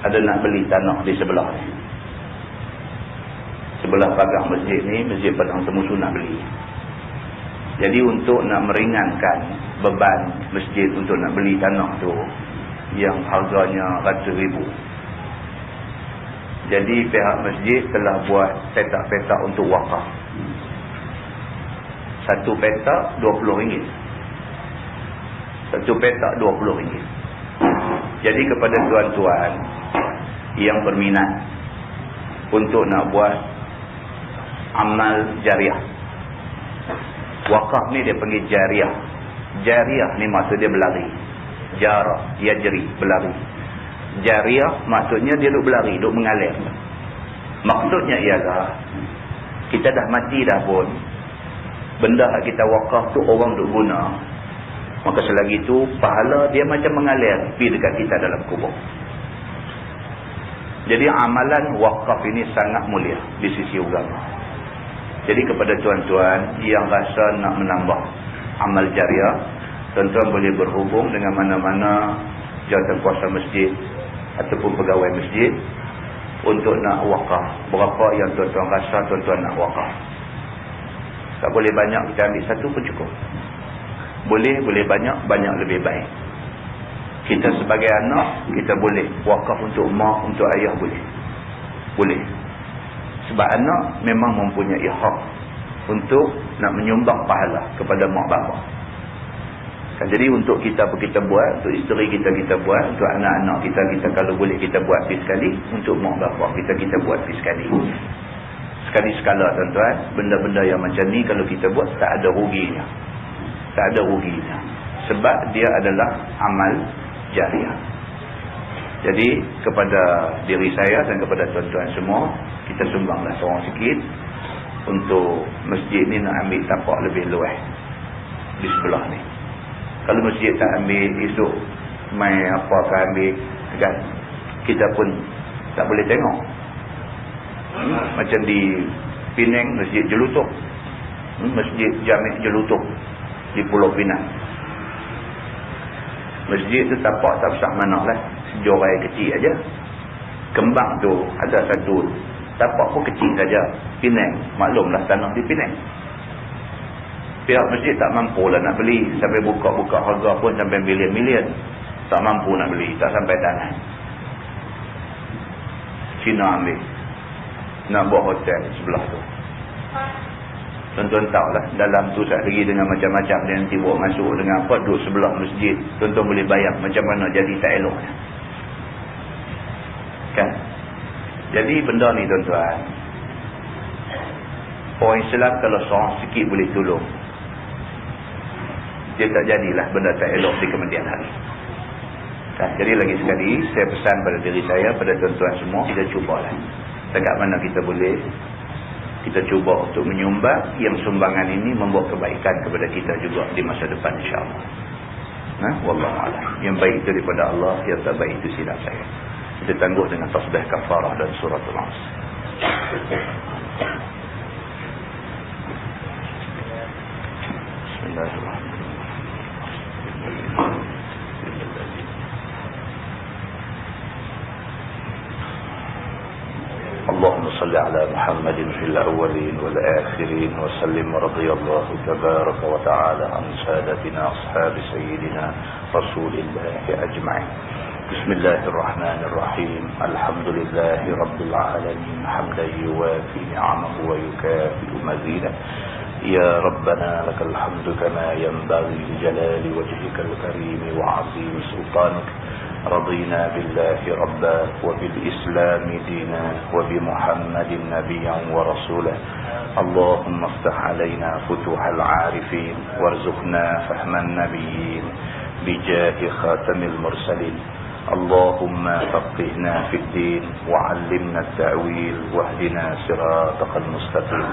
ada nak beli tanah di sebelah ni. Sebelah pagar masjid ni, Masjid Padang Semusu nak beli. Jadi untuk nak meringankan beban masjid untuk nak beli tanah tu yang harganya ratus ribu. Jadi pihak masjid telah buat petak-petak untuk wakaf. Satu petak RM20. Satu petak RM20. Jadi kepada tuan-tuan yang berminat untuk nak buat amal jariah. Wakaf ni dia panggil jariah. Jariah ni maksud dia berlari. Jarah, yajri, berlari. Jariah maksudnya dia duduk berlari, duduk mengalir. Maksudnya ialah kita dah mati dah pun, benda yang kita wakaf tu orang duduk guna, maka selagi tu pahala dia macam mengalir pergi dekat kita dalam kubur. Jadi amalan wakaf ini sangat mulia di sisi agama. Jadi kepada tuan-tuan yang rasa nak menambah amal jariah, tuan-tuan boleh berhubung dengan mana-mana jawatankuasa masjid ataupun pegawai masjid untuk nak wakaf. Berapa yang tuan-tuan rasa tuan-tuan nak wakaf. Tak boleh banyak, kita ambil satu pun cukup. Boleh banyak, banyak lebih baik. Kita sebagai anak, kita boleh wakaf untuk mak, untuk ayah boleh. Boleh. Sebab anak memang mempunyai hak untuk nak menyumbang pahala kepada mak bapak. Jadi untuk kita buat, untuk isteri kita buat, untuk anak-anak kita kalau boleh kita buat pergi sekali, untuk mak bapak kita buat pergi sekali. Sekali-sekala tuan-tuan, benda-benda yang macam ni kalau kita buat tak ada ruginya. Tak ada ruginya. Sebab dia adalah amal jariah. Jadi kepada diri saya dan kepada tuan-tuan semua, kita sumbanglah seorang sikit untuk masjid ni nak ambil tapak lebih luas di sebelah ni. Kalau masjid tak ambil, esok mai apa akan ambil kan, kita pun tak boleh tengok. Macam di Penang, Masjid Jelutuk, Masjid Jamik Jelutuk di Pulau Pinang. Masjid tu tapak tak besar mana lah, sejorai kecil aja. Kembang tu ada satu tapak pun kecil saja. Penang, maklumlah tanah di Penang. Pihak masjid tak mampu lah nak beli. Sampai buka-buka harga pun sampai milion-milion. Tak mampu nak beli. Tak sampai tangan. Cina ambil. Nak buat hotel sebelah tu. Tuan-tuan tahu lah. Dalam tu saat lagi dengan macam-macam. Dia nanti bawa masuk dengan apa. Duduk sebelah masjid. Tuan-tuan boleh bayang macam mana jadi tak eloknya. Kan? Jadi benda ni tuan-tuan. Orang Islam kalau seorang sikit boleh tolong, dia tak jadilah benda tak elok di kemudian hari. Jadi lagi sekali saya pesan pada diri saya, pada tuan-tuan semua, kita cubalah dekat mana kita boleh, kita cuba untuk menyumbang yang sumbangan ini membawa kebaikan kepada kita juga di masa depan insya-Allah. Wallahu a'lam. Yang baik itu daripada Allah, yang tak baik itu silap saya. Kita tangguh dengan tasbih kafarah dan surah Al-As. Bismillahirrahmanirrahim. اللهم صل على محمد في الأولين والآخرين وسلم ورضي الله تبارك وتعالى عن سادتنا أصحاب سيدنا رسول الله أجمعين. بسم الله الرحمن الرحيم. الحمد لله رب العالمين حمدا يوافي نعمه ويكافئ مزيدا. يا ربنا لك الحمد كما ينبغي لجلال وجهك الكريم وعظيم سلطانك. رضينا بالله ربا وبالإسلام دينا وبمحمد نبيا ورسولا. اللهم افتح علينا فتوح العارفين وارزقنا فهم النبيين بجاه خاتم المرسلين. اللهم فقهنا في الدين وعلمنا التأويل واهدنا صراطك المستقيم.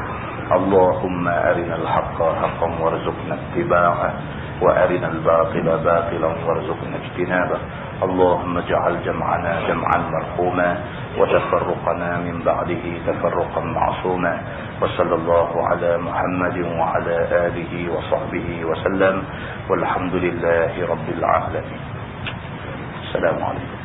اللهم أرنا الحق حقا وارزقنا اتباعه وأرنا الباطل باطلا وارزقنا اجتنابه. اللهم اجعل جمعنا جمعا مرحوما وتفرقنا من بعده تفرقا معصوما. وصلى الله على محمد وعلى آله وصحبه وسلم والحمد لله رب العالمين. السلام عليكم.